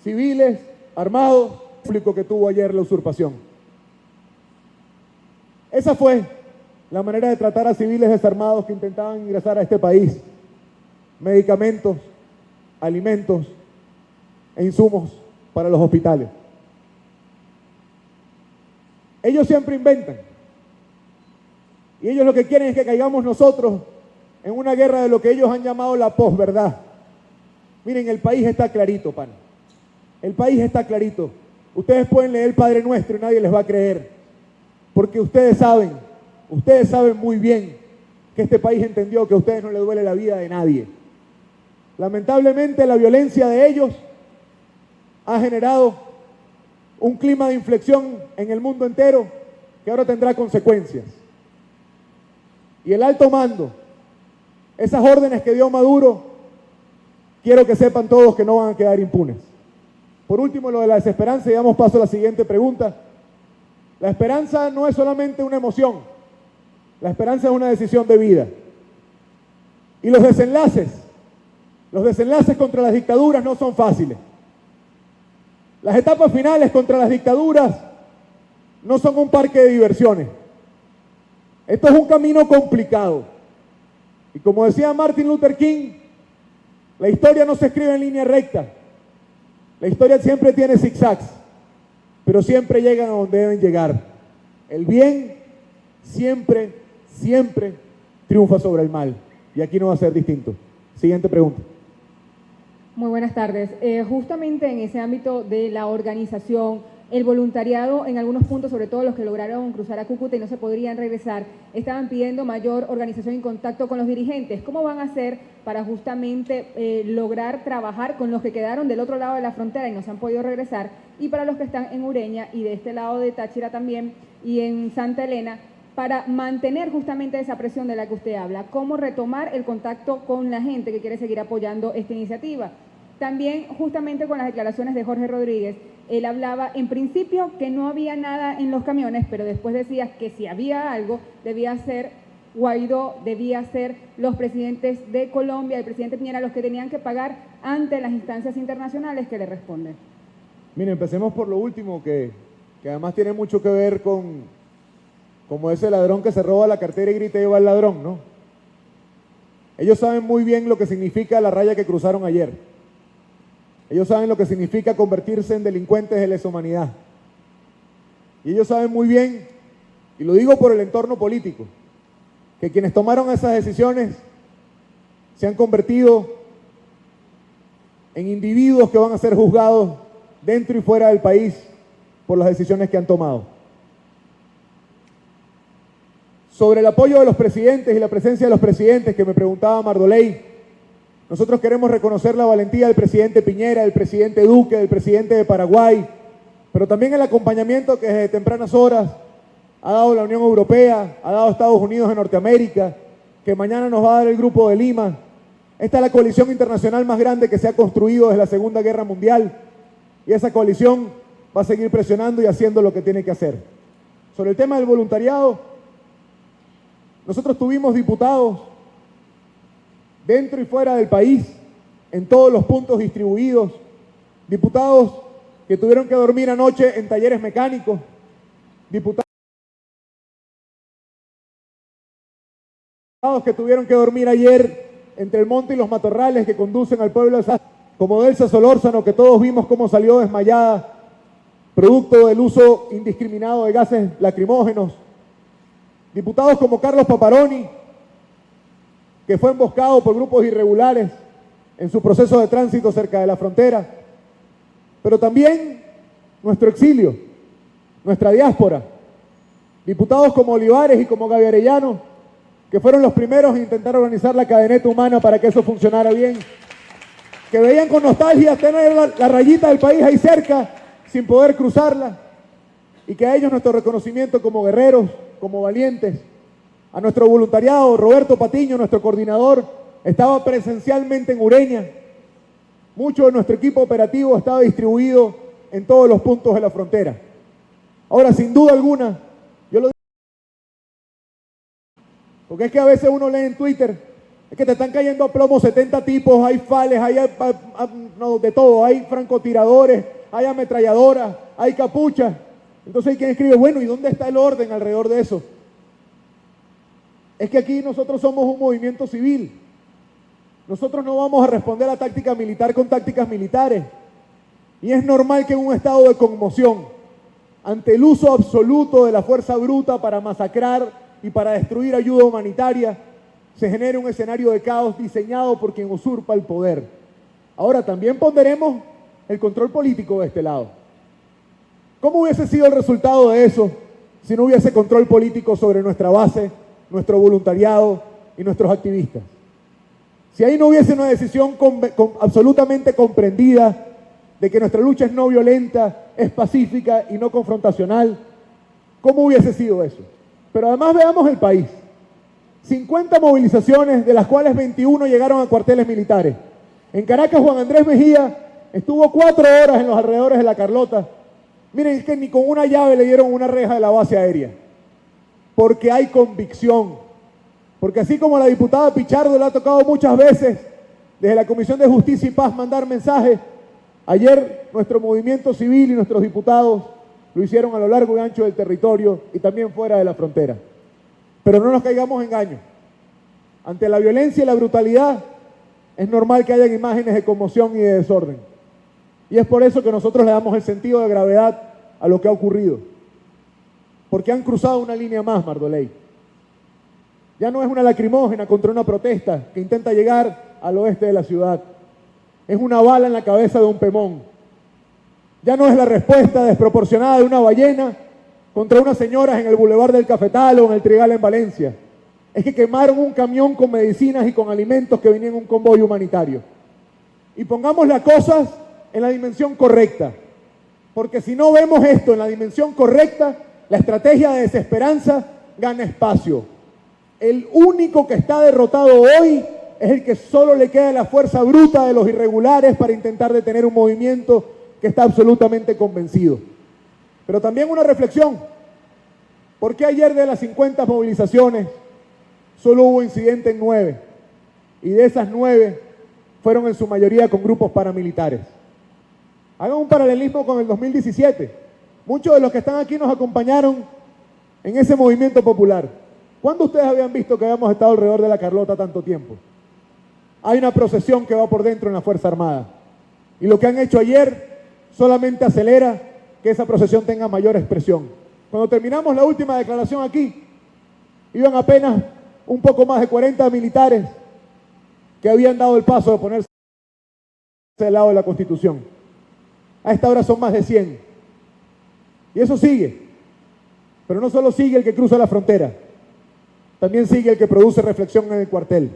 civiles armados, público que tuvo ayer la usurpación. Esa fue la manera de tratar a civiles desarmados que intentaban ingresar a este país. Medicamentos, alimentos e insumos para los hospitales. Ellos siempre inventan. Y ellos lo que quieren es que caigamos nosotros en una guerra de lo que ellos han llamado la posverdad. Miren, el país está clarito, pan. El país está clarito. Ustedes pueden leer el Padre Nuestro y nadie les va a creer. Porque ustedes saben muy bien que este país entendió que a ustedes no les duele la vida de nadie. Lamentablemente la violencia de ellos ha generado un clima de inflexión en el mundo entero que ahora tendrá consecuencias. Y el alto mando, esas órdenes que dio Maduro, quiero que sepan todos que no van a quedar impunes. Por último, lo de la desesperanza, y damos paso a la siguiente pregunta. La esperanza no es solamente una emoción, la esperanza es una decisión de vida. Y los desenlaces contra las dictaduras no son fáciles. Las etapas finales contra las dictaduras no son un parque de diversiones. Esto es un camino complicado. Y como decía Martin Luther King, la historia no se escribe en línea recta. La historia siempre tiene zigzags, pero siempre llegan a donde deben llegar. El bien siempre triunfa sobre el mal. Y aquí no va a ser distinto. Siguiente pregunta. Muy buenas tardes. Justamente en ese ámbito de la organización, el voluntariado, en algunos puntos, sobre todo los que lograron cruzar a Cúcuta y no se podrían regresar, estaban pidiendo mayor organización y contacto con los dirigentes. ¿Cómo van a hacer para justamente lograr trabajar con los que quedaron del otro lado de la frontera y no se han podido regresar? Y para los que están en Ureña y de este lado de Táchira también y en Santa Elena, para mantener justamente esa presión de la que usted habla. ¿Cómo retomar el contacto con la gente que quiere seguir apoyando esta iniciativa? También justamente con las declaraciones de Jorge Rodríguez, él hablaba en principio que no había nada en los camiones, pero después decía que si había algo debía ser Guaidó, debía ser los presidentes de Colombia, el presidente Piñera, los que tenían que pagar ante las instancias internacionales que le responden. Miren, empecemos por lo último, que además tiene mucho que ver con como ese ladrón que se roba la cartera y grita y va al ladrón, ¿no? Ellos saben muy bien lo que significa la raya que cruzaron ayer. Ellos saben lo que significa convertirse en delincuentes de lesa humanidad. Y ellos saben muy bien, y lo digo por el entorno político, que quienes tomaron esas decisiones se han convertido en individuos que van a ser juzgados dentro y fuera del país por las decisiones que han tomado. Sobre el apoyo de los presidentes y la presencia de los presidentes que me preguntaba Mardoley, nosotros queremos reconocer la valentía del presidente Piñera, del presidente Duque, del presidente de Paraguay, pero también el acompañamiento que desde tempranas horas ha dado la Unión Europea, ha dado Estados Unidos de Norteamérica, que mañana nos va a dar el Grupo de Lima. Esta es la coalición internacional más grande que se ha construido desde la Segunda Guerra Mundial y esa coalición va a seguir presionando y haciendo lo que tiene que hacer. Sobre el tema del voluntariado, nosotros tuvimos diputados dentro y fuera del país, en todos los puntos distribuidos, diputados que tuvieron que dormir anoche en talleres mecánicos, diputados que tuvieron que dormir ayer entre el monte y los matorrales que conducen al pueblo de San, como Delsa Solórzano, que todos vimos cómo salió desmayada, producto del uso indiscriminado de gases lacrimógenos, diputados como Carlos Paparoni, que fue emboscado por grupos irregulares en su proceso de tránsito cerca de la frontera, pero también nuestro exilio, nuestra diáspora, diputados como Olivares y como Gaby Arellano, que fueron los primeros en intentar organizar la cadeneta humana para que eso funcionara bien, que veían con nostalgia tener la rayita del país ahí cerca sin poder cruzarla, y que a ellos nuestro reconocimiento como guerreros, como valientes. A nuestro voluntariado, Roberto Patiño, nuestro coordinador, estaba presencialmente en Ureña Mucho de nuestro equipo operativo estaba distribuido en todos los puntos de la frontera. Ahora, sin duda alguna, yo lo digo, porque es que a veces uno lee en Twitter, es que te están cayendo a plomo 70 tipos, hay fales, hay no, de todo, hay francotiradores, hay ametralladoras, hay capuchas. Entonces hay quien escribe, bueno, ¿y dónde está el orden alrededor de eso? Es que aquí nosotros somos un movimiento civil. Nosotros no vamos a responder a táctica militar con tácticas militares. Y es normal que en un estado de conmoción, ante el uso absoluto de la fuerza bruta para masacrar y para destruir ayuda humanitaria, se genere un escenario de caos diseñado por quien usurpa el poder. Ahora, también ponderemos el control político de este lado. ¿Cómo hubiese sido el resultado de eso si no hubiese control político sobre nuestra base, nuestro voluntariado y nuestros activistas? Si ahí no hubiese una decisión absolutamente comprendida de que nuestra lucha es no violenta, es pacífica y no confrontacional, ¿cómo hubiese sido eso? Pero además veamos el país. 50 movilizaciones, de las cuales 21 llegaron a cuarteles militares. En Caracas, Juan Andrés Mejía estuvo 4 horas en los alrededores de La Carlota. Miren, es que ni con una llave le dieron una reja de la base aérea. Porque hay convicción. Porque así como a la diputada Pichardo le ha tocado muchas veces desde la Comisión de Justicia y Paz mandar mensajes, ayer nuestro movimiento civil y nuestros diputados lo hicieron a lo largo y ancho del territorio y también fuera de la frontera. Pero no nos caigamos en engaño. Ante la violencia y la brutalidad, es normal que hayan imágenes de conmoción y de desorden. Y es por eso que nosotros le damos el sentido de gravedad a lo que ha ocurrido. Porque han cruzado una línea más, Mardoley. Ya no es una lacrimógena contra una protesta que intenta llegar al oeste de la ciudad. Es una bala en la cabeza de un pemón. Ya no es la respuesta desproporcionada de una ballena contra unas señoras en el Boulevard del Cafetal o en el Trigal en Valencia. Es que quemaron un camión con medicinas y con alimentos que venían en un convoy humanitario. Y pongamos las cosas en la dimensión correcta. Porque si no vemos esto en la dimensión correcta, la estrategia de desesperanza gana espacio. El único que está derrotado hoy es el que solo le queda la fuerza bruta de los irregulares para intentar detener un movimiento que está absolutamente convencido. Pero también una reflexión. ¿Por qué ayer de las 50 movilizaciones solo hubo incidente en 9? Y de esas 9 fueron en su mayoría con grupos paramilitares. Hagan un paralelismo con el 2017. Muchos de los que están aquí nos acompañaron en ese movimiento popular. ¿Cuándo ustedes habían visto que habíamos estado alrededor de La Carlota tanto tiempo? Hay una procesión que va por dentro en la Fuerza Armada. Y lo que han hecho ayer solamente acelera que esa procesión tenga mayor expresión. Cuando terminamos la última declaración aquí, iban apenas un poco más de 40 militares que habían dado el paso de ponerse del lado de la Constitución. A esta hora son más de 100. Y eso sigue. Pero no solo sigue el que cruza la frontera, también sigue el que produce reflexión en el cuartel.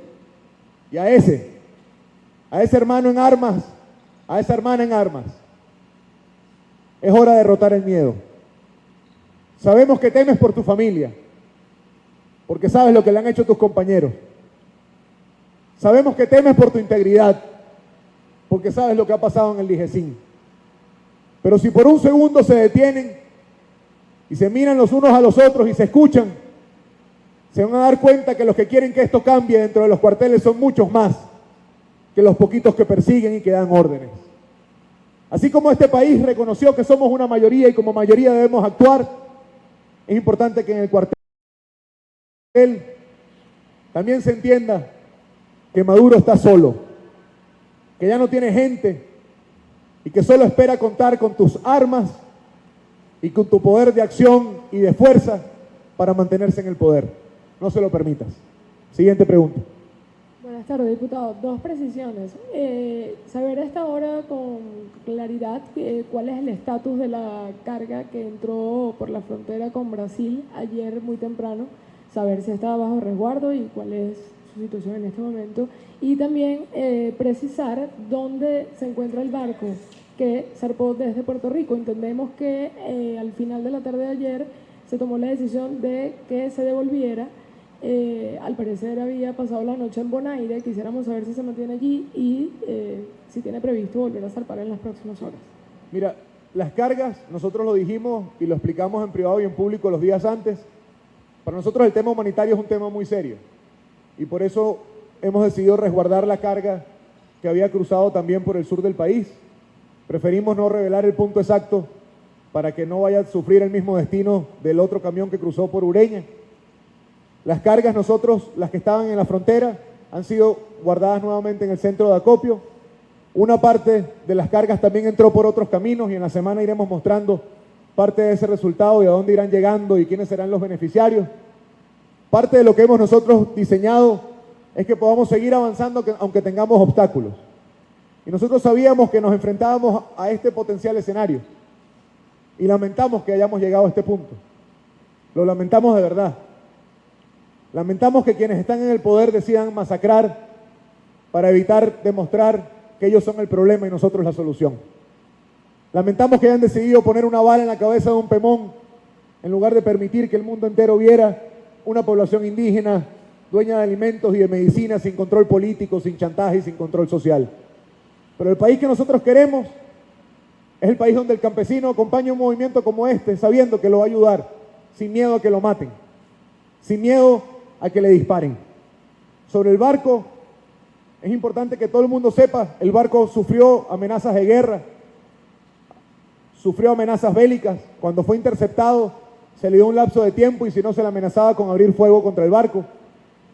Y a ese hermano en armas, a esa hermana en armas, es hora de derrotar el miedo. Sabemos que temes por tu familia, porque sabes lo que le han hecho tus compañeros. Sabemos que temes por tu integridad, porque sabes lo que ha pasado en el Lijecín. Pero si por un segundo se detienen y se miran los unos a los otros y se escuchan, se van a dar cuenta que los que quieren que esto cambie dentro de los cuarteles son muchos más que los poquitos que persiguen y que dan órdenes. Así como este país reconoció que somos una mayoría y como mayoría debemos actuar, es importante que en el cuartel también se entienda que Maduro está solo, que ya no tiene gente y que solo espera contar con tus armas y con tu poder de acción y de fuerza para mantenerse en el poder. No se lo permitas. Siguiente pregunta. Buenas tardes, diputado. 2 precisiones. Saber a esta hora con claridad cuál es el estatus de la carga que entró por la frontera con Brasil ayer muy temprano, saber si estaba bajo resguardo y cuál es su situación en este momento. Y también precisar dónde se encuentra el barco que zarpó desde Puerto Rico. Entendemos que al final de la tarde de ayer se tomó la decisión de que se devolviera Al parecer había pasado la noche en Bonaire. Quisiéramos saber si se mantiene allí y si tiene previsto volver a zarpar en las próximas horas. Mira, las cargas, nosotros lo dijimos y lo explicamos en privado y en público los días antes. Para nosotros el tema humanitario es un tema muy serio y por eso hemos decidido resguardar la carga que había cruzado también por el sur del país. Preferimos no revelar el punto exacto para que no vaya a sufrir el mismo destino del otro camión que cruzó por Ureña. Las cargas nosotros, las que estaban en la frontera, han sido guardadas nuevamente en el centro de acopio. Una parte de las cargas también entró por otros caminos y en la semana iremos mostrando parte de ese resultado y a dónde irán llegando y quiénes serán los beneficiarios. Parte de lo que hemos nosotros diseñado es que podamos seguir avanzando aunque tengamos obstáculos. Y nosotros sabíamos que nos enfrentábamos a este potencial escenario y lamentamos que hayamos llegado a este punto. Lo lamentamos de verdad. Lamentamos que quienes están en el poder decidan masacrar para evitar demostrar que ellos son el problema y nosotros la solución. Lamentamos que hayan decidido poner una bala en la cabeza de un pemón en lugar de permitir que el mundo entero viera una población indígena dueña de alimentos y de medicina sin control político, sin chantaje y sin control social. Pero el país que nosotros queremos es el país donde el campesino acompaña un movimiento como este, sabiendo que lo va a ayudar, sin miedo a que lo maten, sin miedo a que le disparen. Sobre el barco, es importante que todo el mundo sepa, el barco sufrió amenazas de guerra, sufrió amenazas bélicas. Cuando fue interceptado, se le dio un lapso de tiempo y si no se le amenazaba con abrir fuego contra el barco.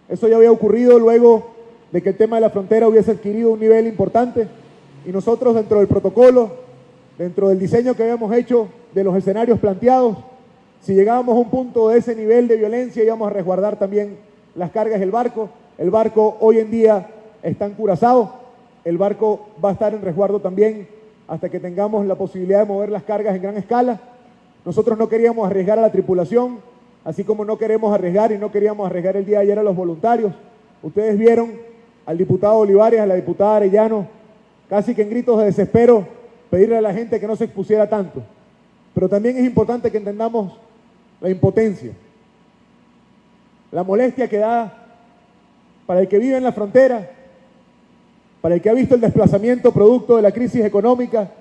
Eso ya había ocurrido luego de que el tema de la frontera hubiese adquirido un nivel importante y nosotros dentro del protocolo, dentro del diseño que habíamos hecho de los escenarios planteados, si llegábamos a un punto de ese nivel de violencia íbamos a resguardar también las cargas del barco. El barco hoy en día está en Curazao, el barco va a estar en resguardo también hasta que tengamos la posibilidad de mover las cargas en gran escala. Nosotros no queríamos arriesgar a la tripulación, así como no queremos arriesgar y no queríamos arriesgar el día de ayer a los voluntarios. Ustedes vieron al diputado Olivares, a la diputada Arellano, casi que en gritos de desespero, pedirle a la gente que no se expusiera tanto. Pero también es importante que entendamos la impotencia, la molestia que da para el que vive en la frontera, para el que ha visto el desplazamiento producto de la crisis económica,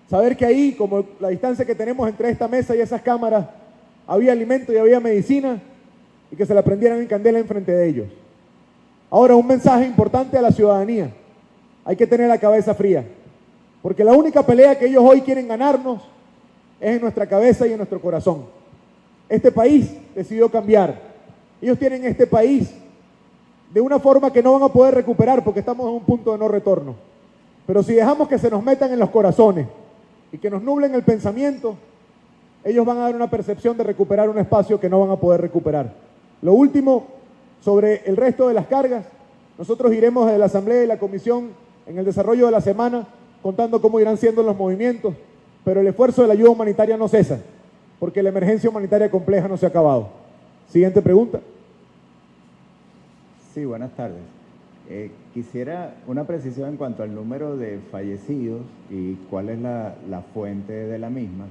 saber que ahí, como la distancia que tenemos entre esta mesa y esas cámaras, había alimento y había medicina y que se la prendieran en candela enfrente de ellos. Ahora, un mensaje importante a la ciudadanía. Hay que tener la cabeza fría, porque la única pelea que ellos hoy quieren ganarnos es en nuestra cabeza y en nuestro corazón. Este país decidió cambiar. Ellos tienen este país de una forma que no van a poder recuperar porque estamos en un punto de no retorno. Pero si dejamos que se nos metan en los corazones y que nos nublen el pensamiento, ellos van a dar una percepción de recuperar un espacio que no van a poder recuperar. Lo último, sobre el resto de las cargas, nosotros iremos desde la Asamblea y la Comisión en el desarrollo de la semana contando cómo irán siendo los movimientos, pero el esfuerzo de la ayuda humanitaria no cesa, porque la emergencia humanitaria compleja no se ha acabado. Siguiente pregunta. Sí, buenas tardes. Quisiera una precisión en cuanto al número de fallecidos y cuál es la fuente de la misma.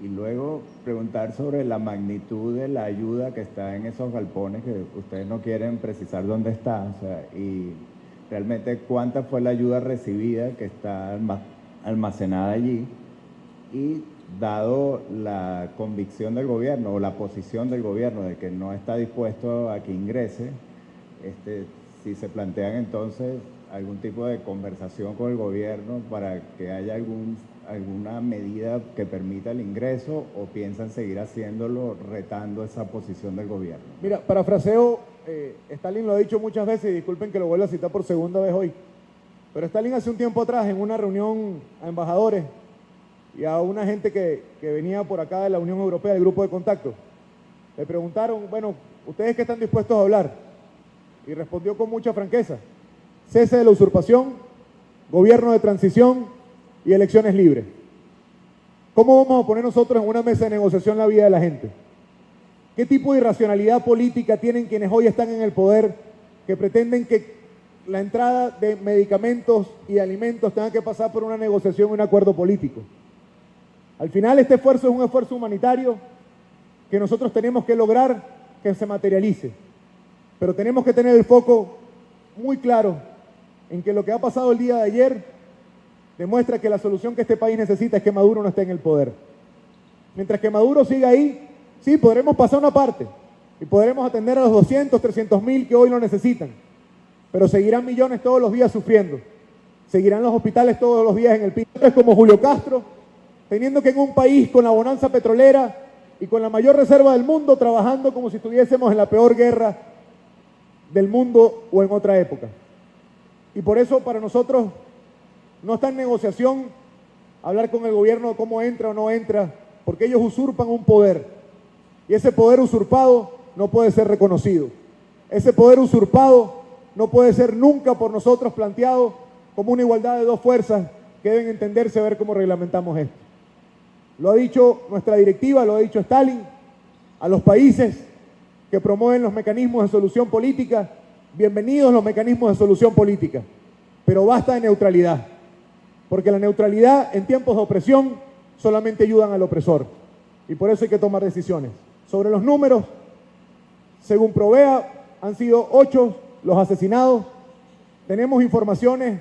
Y luego preguntar sobre la magnitud de la ayuda que está en esos galpones, que ustedes no quieren precisar dónde está, o sea, y realmente cuánta fue la ayuda recibida que está almacenada allí. Y dado la convicción del gobierno o la posición del gobierno de que no está dispuesto a que ingrese, si se plantean entonces algún tipo de conversación con el gobierno para que haya alguna medida que permita el ingreso o piensan seguir haciéndolo retando esa posición del gobierno. Mira, parafraseo, Stalin lo ha dicho muchas veces y disculpen que lo vuelva a citar por segunda vez hoy, pero Stalin hace un tiempo atrás en una reunión a embajadores y a una gente que venía por acá de la Unión Europea, del grupo de contacto, le preguntaron, bueno, ¿ustedes qué están dispuestos a hablar? Y respondió con mucha franqueza: cese de la usurpación, gobierno de transición y elecciones libres. ¿Cómo vamos a poner nosotros en una mesa de negociación la vida de la gente? ¿Qué tipo de irracionalidad política tienen quienes hoy están en el poder que pretenden que la entrada de medicamentos y alimentos tenga que pasar por una negociación y un acuerdo político? Al final este esfuerzo es un esfuerzo humanitario que nosotros tenemos que lograr que se materialice. pero tenemos que tener el foco muy claro en que lo que ha pasado el día de ayer demuestra que la solución que este país necesita es que Maduro no esté en el poder. Mientras que Maduro siga ahí, sí, podremos pasar una parte y podremos atender a los 200, 300 mil que hoy lo necesitan, pero seguirán millones todos los días sufriendo, seguirán los hospitales todos los días en el piso. Es como Julio Castro, teniendo que en un país con la bonanza petrolera y con la mayor reserva del mundo, trabajando como si estuviésemos en la peor guerra del mundo o en otra época. Y por eso para nosotros no está en negociación hablar con el gobierno de cómo entra o no entra, porque ellos usurpan un poder. Y ese poder usurpado no puede ser reconocido. Ese poder usurpado no puede ser nunca por nosotros planteado como una igualdad de dos fuerzas que deben entenderse a ver cómo reglamentamos esto. Lo ha dicho nuestra directiva, lo ha dicho Stalin, a los países que promueven los mecanismos de solución política, bienvenidos los mecanismos de solución política, pero basta de neutralidad, porque la neutralidad en tiempos de opresión solamente ayudan al opresor, y por eso hay que tomar decisiones. Sobre los números, según Provea, han sido 8 los asesinados. Tenemos informaciones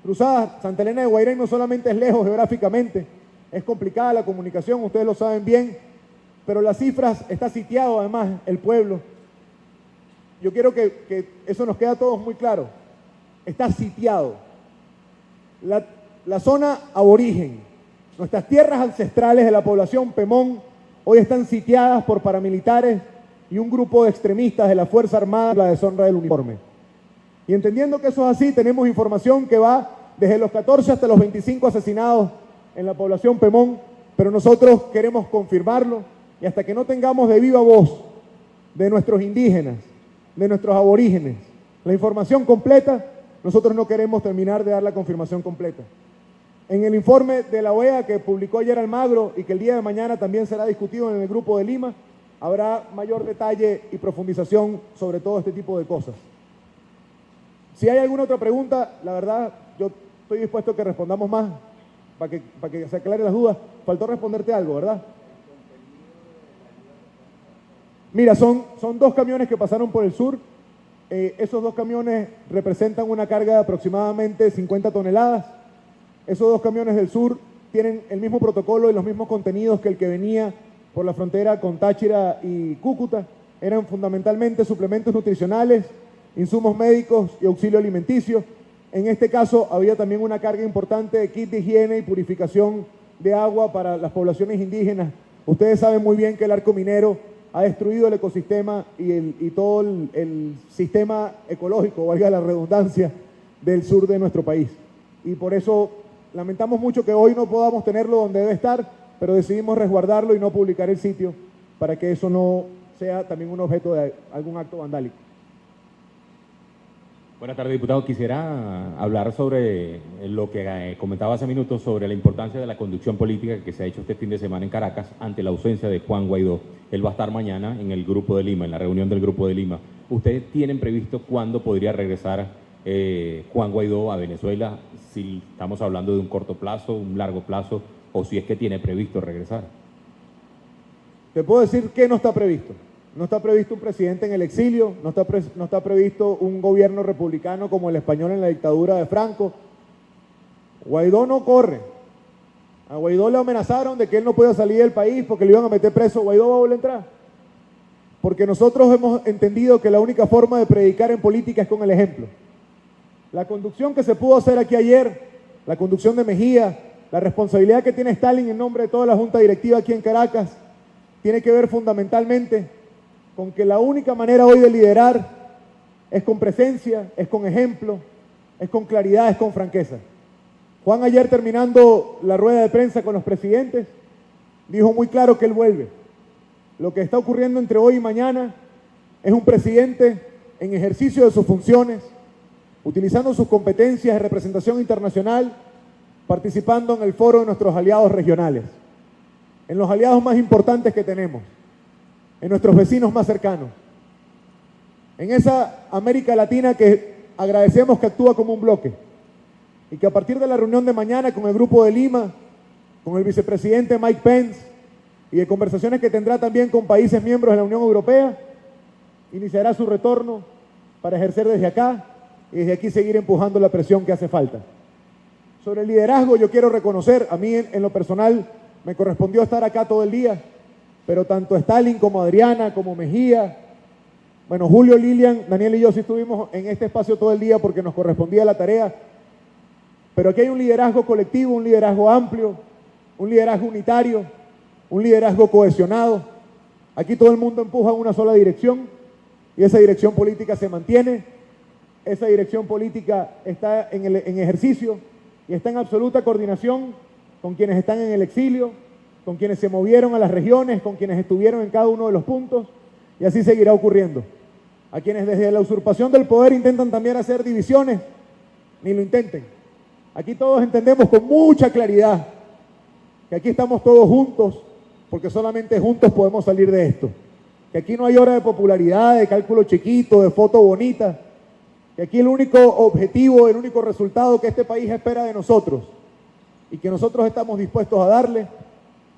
cruzadas. Santa Elena de Guairén no solamente es lejos geográficamente, es complicada la comunicación, ustedes lo saben bien, pero las cifras, está sitiado además el pueblo. Yo quiero que eso nos quede a todos muy claro. Está sitiado. La zona aborigen, nuestras tierras ancestrales de la población Pemón, hoy están sitiadas por paramilitares y un grupo de extremistas de la Fuerza Armada, la deshonra del uniforme. Y entendiendo que eso es así, tenemos información que va desde los 14 hasta los 25 asesinados en la población Pemón, pero nosotros queremos confirmarlo, y hasta que no tengamos de viva voz de nuestros indígenas, de nuestros aborígenes, la información completa, nosotros no queremos terminar de dar la confirmación completa. En el informe de la OEA que publicó ayer Almagro y que el día de mañana también será discutido en el Grupo de Lima, habrá mayor detalle y profundización sobre todo este tipo de cosas. Si hay alguna otra pregunta, la verdad, yo estoy dispuesto a que respondamos más para que se aclaren las dudas. Faltó responderte algo, ¿verdad? Mira, son 2 camiones que pasaron por el sur. Esos 2 camiones representan una carga de aproximadamente 50 toneladas. Esos 2 camiones del sur tienen el mismo protocolo y los mismos contenidos que el que venía por la frontera con Táchira y Cúcuta. Eran fundamentalmente suplementos nutricionales, insumos médicos y auxilio alimenticio. En este caso había también una carga importante de kit de higiene y purificación de agua para las poblaciones indígenas. Ustedes saben muy bien que el arco minero ha destruido el ecosistema y todo el sistema ecológico, valga la redundancia, del sur de nuestro país. Y por eso lamentamos mucho que hoy no podamos tenerlo donde debe estar, pero decidimos resguardarlo y no publicar el sitio para que eso no sea también un objeto de algún acto vandálico. Buenas tardes, diputado. Quisiera hablar sobre lo que comentaba hace minutos sobre la importancia de la conducción política que se ha hecho este fin de semana en Caracas ante la ausencia de Juan Guaidó. Él va a estar mañana en el Grupo de Lima, en la reunión del Grupo de Lima. ¿Ustedes tienen previsto cuándo podría regresar Juan Guaidó a Venezuela? Si estamos hablando de un corto plazo, un largo plazo, o si es que tiene previsto regresar. Te puedo decir que no está previsto. No está previsto un presidente en el exilio, no está previsto un gobierno republicano como el español en la dictadura de Franco. Guaidó no corre. A Guaidó le amenazaron de que él no podía salir del país porque le iban a meter preso. Guaidó va a volver a entrar. Porque nosotros hemos entendido que la única forma de predicar en política es con el ejemplo. La conducción que se pudo hacer aquí ayer, la conducción de Mejía, la responsabilidad que tiene Stalin en nombre de toda la Junta Directiva aquí en Caracas, tiene que ver fundamentalmente con que la única manera hoy de liderar es con presencia, es con ejemplo, es con claridad, es con franqueza. Juan ayer terminando la rueda de prensa con los presidentes, dijo muy claro que él vuelve. Lo que está ocurriendo entre hoy y mañana es un presidente en ejercicio de sus funciones, utilizando sus competencias de representación internacional, participando en el foro de nuestros aliados regionales, en los aliados más importantes que tenemos, en nuestros vecinos más cercanos, en esa América Latina que agradecemos que actúa como un bloque y que a partir de la reunión de mañana con el Grupo de Lima, con el vicepresidente Mike Pence y de conversaciones que tendrá también con países miembros de la Unión Europea, iniciará su retorno para ejercer desde acá y desde aquí seguir empujando la presión que hace falta. Sobre el liderazgo, yo quiero reconocer, a mí en lo personal me correspondió estar acá todo el día, pero tanto Stalin como Adriana, como Mejía, bueno, Julio, Lilian, Daniel y yo sí estuvimos en este espacio todo el día porque nos correspondía la tarea, pero aquí hay un liderazgo colectivo, un liderazgo amplio, un liderazgo unitario, un liderazgo cohesionado. Aquí todo el mundo empuja en una sola dirección y esa dirección política se mantiene, esa dirección política está en ejercicio y está en absoluta coordinación con quienes están en el exilio, con quienes se movieron a las regiones, con quienes estuvieron en cada uno de los puntos, y así seguirá ocurriendo. A quienes desde la usurpación del poder intentan también hacer divisiones, ni lo intenten. Aquí todos entendemos con mucha claridad que aquí estamos todos juntos, porque solamente juntos podemos salir de esto. Que aquí no hay hora de popularidad, de cálculo chiquito, de foto bonita. Que aquí el único objetivo, el único resultado que este país espera de nosotros y que nosotros estamos dispuestos a darle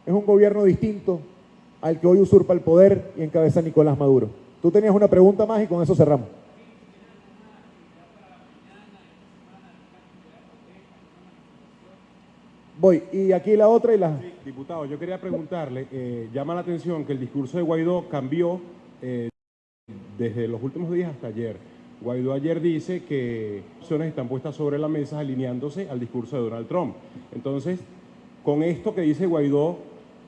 es un gobierno distinto al que hoy usurpa el poder y encabeza Nicolás Maduro. Tú tenías una pregunta más y con eso cerramos. Voy, y aquí la otra y la... Sí, diputado, yo quería preguntarle, llama la atención que el discurso de Guaidó cambió desde los últimos días hasta ayer. Guaidó ayer dice que opciones están puestas sobre la mesa alineándose al discurso de Donald Trump. Entonces, con esto que dice Guaidó,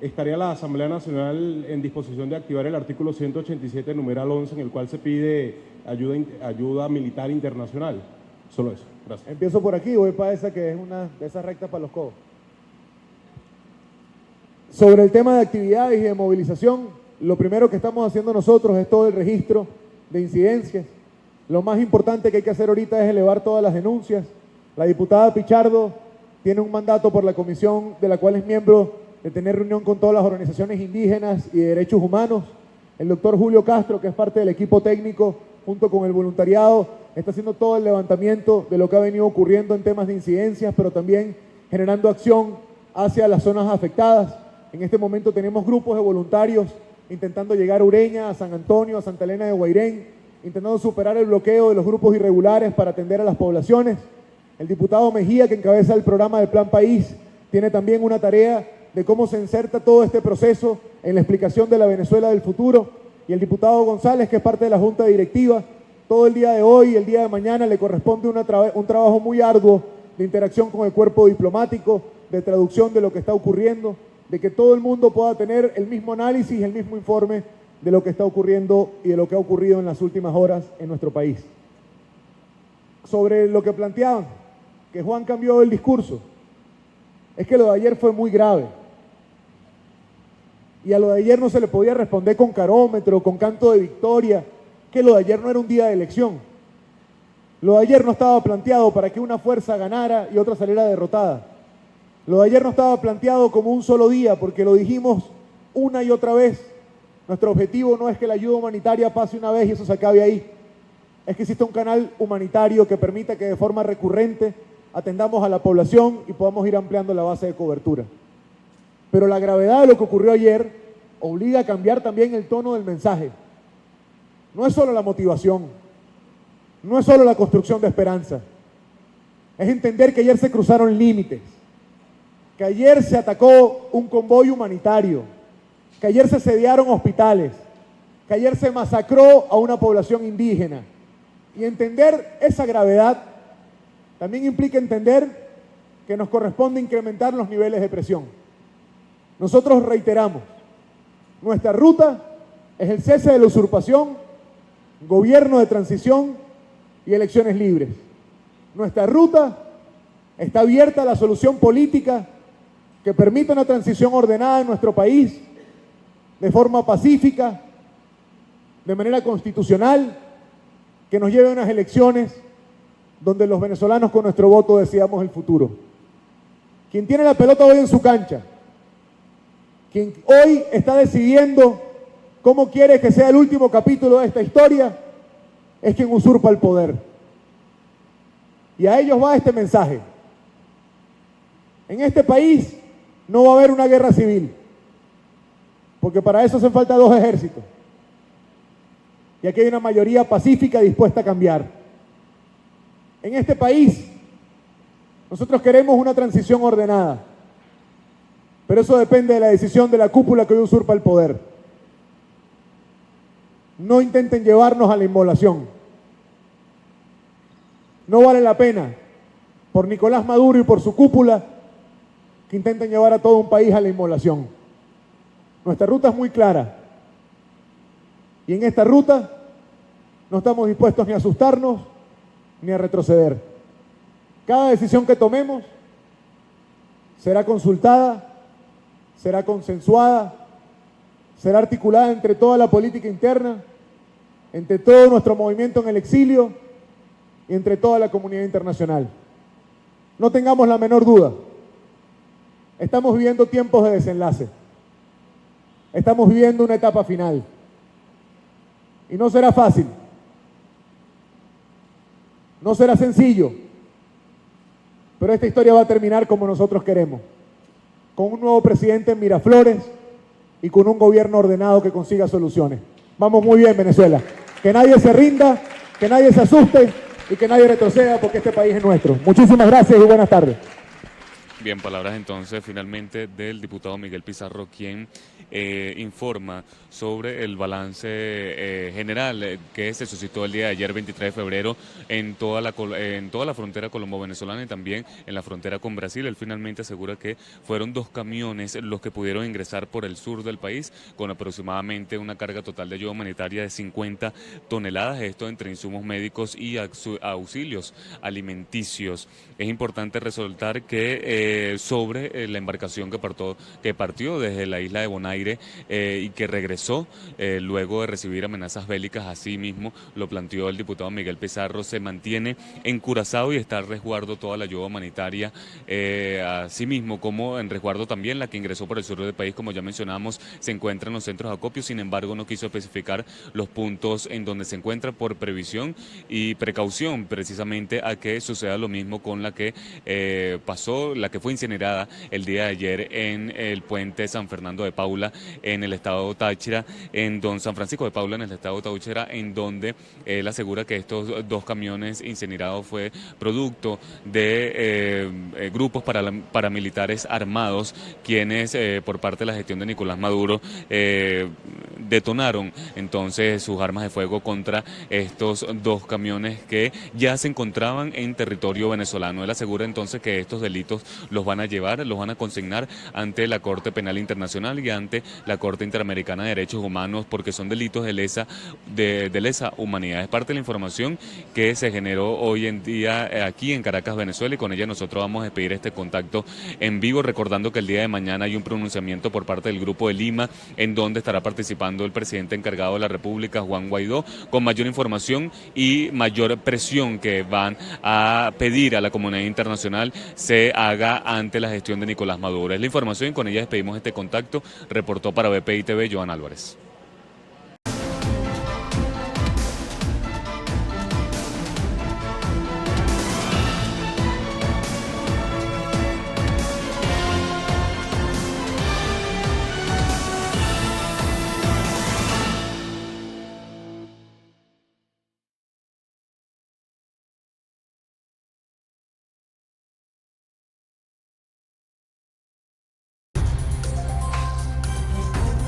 ¿estaría la Asamblea Nacional en disposición de activar el artículo 187, numeral 11, en el cual se pide ayuda militar internacional? Solo eso. Gracias. Empiezo por aquí, voy para esa que es una de esas rectas para los codos. Sobre el tema de actividades y de movilización, lo primero que estamos haciendo nosotros es todo el registro de incidencias. Lo más importante que hay que hacer ahorita es elevar todas las denuncias. La diputada Pichardo tiene un mandato por la comisión de la cual es miembro de tener reunión con todas las organizaciones indígenas y de derechos humanos. El doctor Julio Castro, que es parte del equipo técnico, junto con el voluntariado, está haciendo todo el levantamiento de lo que ha venido ocurriendo en temas de incidencias, pero también generando acción hacia las zonas afectadas. En este momento tenemos grupos de voluntarios intentando llegar a Ureña, a San Antonio, a Santa Elena de Guairén, intentando superar el bloqueo de los grupos irregulares para atender a las poblaciones. El diputado Mejía, que encabeza el programa del Plan País, tiene también una tarea de cómo se inserta todo este proceso en la explicación de la Venezuela del futuro. Y el diputado González, que es parte de la Junta Directiva, todo el día de hoy y el día de mañana le corresponde un trabajo muy arduo de interacción con el cuerpo diplomático, de traducción de lo que está ocurriendo, de que todo el mundo pueda tener el mismo análisis y el mismo informe de lo que está ocurriendo y de lo que ha ocurrido en las últimas horas en nuestro país. Sobre lo que planteaban, que Juan cambió el discurso, es que lo de ayer fue muy grave. Y a lo de ayer no se le podía responder con carómetro, con canto de victoria, que lo de ayer no era un día de elección. Lo de ayer no estaba planteado para que una fuerza ganara y otra saliera derrotada. Lo de ayer no estaba planteado como un solo día, porque lo dijimos una y otra vez. Nuestro objetivo no es que la ayuda humanitaria pase una vez y eso se acabe ahí. Es que exista un canal humanitario que permita que de forma recurrente atendamos a la población y podamos ir ampliando la base de cobertura. Pero la gravedad de lo que ocurrió ayer obliga a cambiar también el tono del mensaje. No es solo la motivación, no es solo la construcción de esperanza. Es entender que ayer se cruzaron límites, que ayer se atacó un convoy humanitario, que ayer se sediaron hospitales, que ayer se masacró a una población indígena. Y entender esa gravedad también implica entender que nos corresponde incrementar los niveles de presión. Nosotros reiteramos, nuestra ruta es el cese de la usurpación, gobierno de transición y elecciones libres. Nuestra ruta está abierta a la solución política que permita una transición ordenada en nuestro país, de forma pacífica, de manera constitucional, que nos lleve a unas elecciones donde los venezolanos con nuestro voto decidamos el futuro. Quien tiene la pelota hoy en su cancha, quien hoy está decidiendo cómo quiere que sea el último capítulo de esta historia, es quien usurpa el poder. Y a ellos va este mensaje. En este país no va a haber una guerra civil, porque para eso hacen falta 2 ejércitos. y aquí hay una mayoría pacífica dispuesta a cambiar. En este país, nosotros queremos una transición ordenada, pero eso depende de la decisión de la cúpula que hoy usurpa el poder. No intenten llevarnos a la inmolación. No vale la pena, por Nicolás Maduro y por su cúpula, que intenten llevar a todo un país a la inmolación. Nuestra ruta es muy clara. Y en esta ruta no estamos dispuestos ni a asustarnos ni a retroceder. Cada decisión que tomemos será consultada, será consensuada, será articulada entre toda la política interna, entre todo nuestro movimiento en el exilio y entre toda la comunidad internacional. No tengamos la menor duda. Estamos viviendo tiempos de desenlace. Estamos viviendo una etapa final. Y no será fácil. No será sencillo. Pero esta historia va a terminar como nosotros queremos. Con un nuevo presidente en Miraflores y con un gobierno ordenado que consiga soluciones. Vamos muy bien, Venezuela. Que nadie se rinda, que nadie se asuste y que nadie retroceda porque este país es nuestro. Muchísimas gracias y buenas tardes. Bien, palabras entonces finalmente del diputado Miguel Pizarro, quien informa sobre el balance general que se suscitó el día de ayer, 23 de febrero, en toda la frontera colombo-venezolana y también en la frontera con Brasil. Él finalmente asegura que fueron 2 camiones los que pudieron ingresar por el sur del país con aproximadamente una carga total de ayuda humanitaria de 50 toneladas, esto entre insumos médicos y auxilios alimenticios. Es importante resaltar que sobre la embarcación que partió desde la isla de Bonaire y que regresó luego de recibir amenazas bélicas, así mismo lo planteó el diputado Miguel Pizarro, se mantiene en Curazao y está en resguardo toda la ayuda humanitaria, así mismo como en resguardo también la que ingresó por el sur del país, como ya mencionamos, se encuentra en los centros de acopio, sin embargo no quiso especificar los puntos en donde se encuentra por previsión y precaución precisamente a que suceda lo mismo con la que pasó, la que fue incinerada el día de ayer en el puente San Fernando de Paula en el estado Táchira, San Francisco de Paula en el estado Táchira, en donde él asegura que estos 2 camiones incinerados fue producto de grupos paramilitares armados, quienes por parte de la gestión de Nicolás Maduro detonaron entonces sus armas de fuego contra estos 2 camiones que ya se encontraban en territorio venezolano. Él asegura entonces que estos delitos los van a consignar ante la Corte Penal Internacional y ante la Corte Interamericana de Derechos Humanos, porque son delitos de lesa humanidad. Es parte de la información que se generó hoy en día aquí en Caracas, Venezuela, y con ella nosotros vamos a despedir este contacto en vivo, recordando que el día de mañana hay un pronunciamiento por parte del Grupo de Lima, en donde estará participando el presidente encargado de la República, Juan Guaidó, con mayor información y mayor presión que van a pedir a la comunidad internacional se haga ante la gestión de Nicolás Maduro. Es la información y con ella despedimos este contacto. Reportó para BPI TV Joan Álvarez.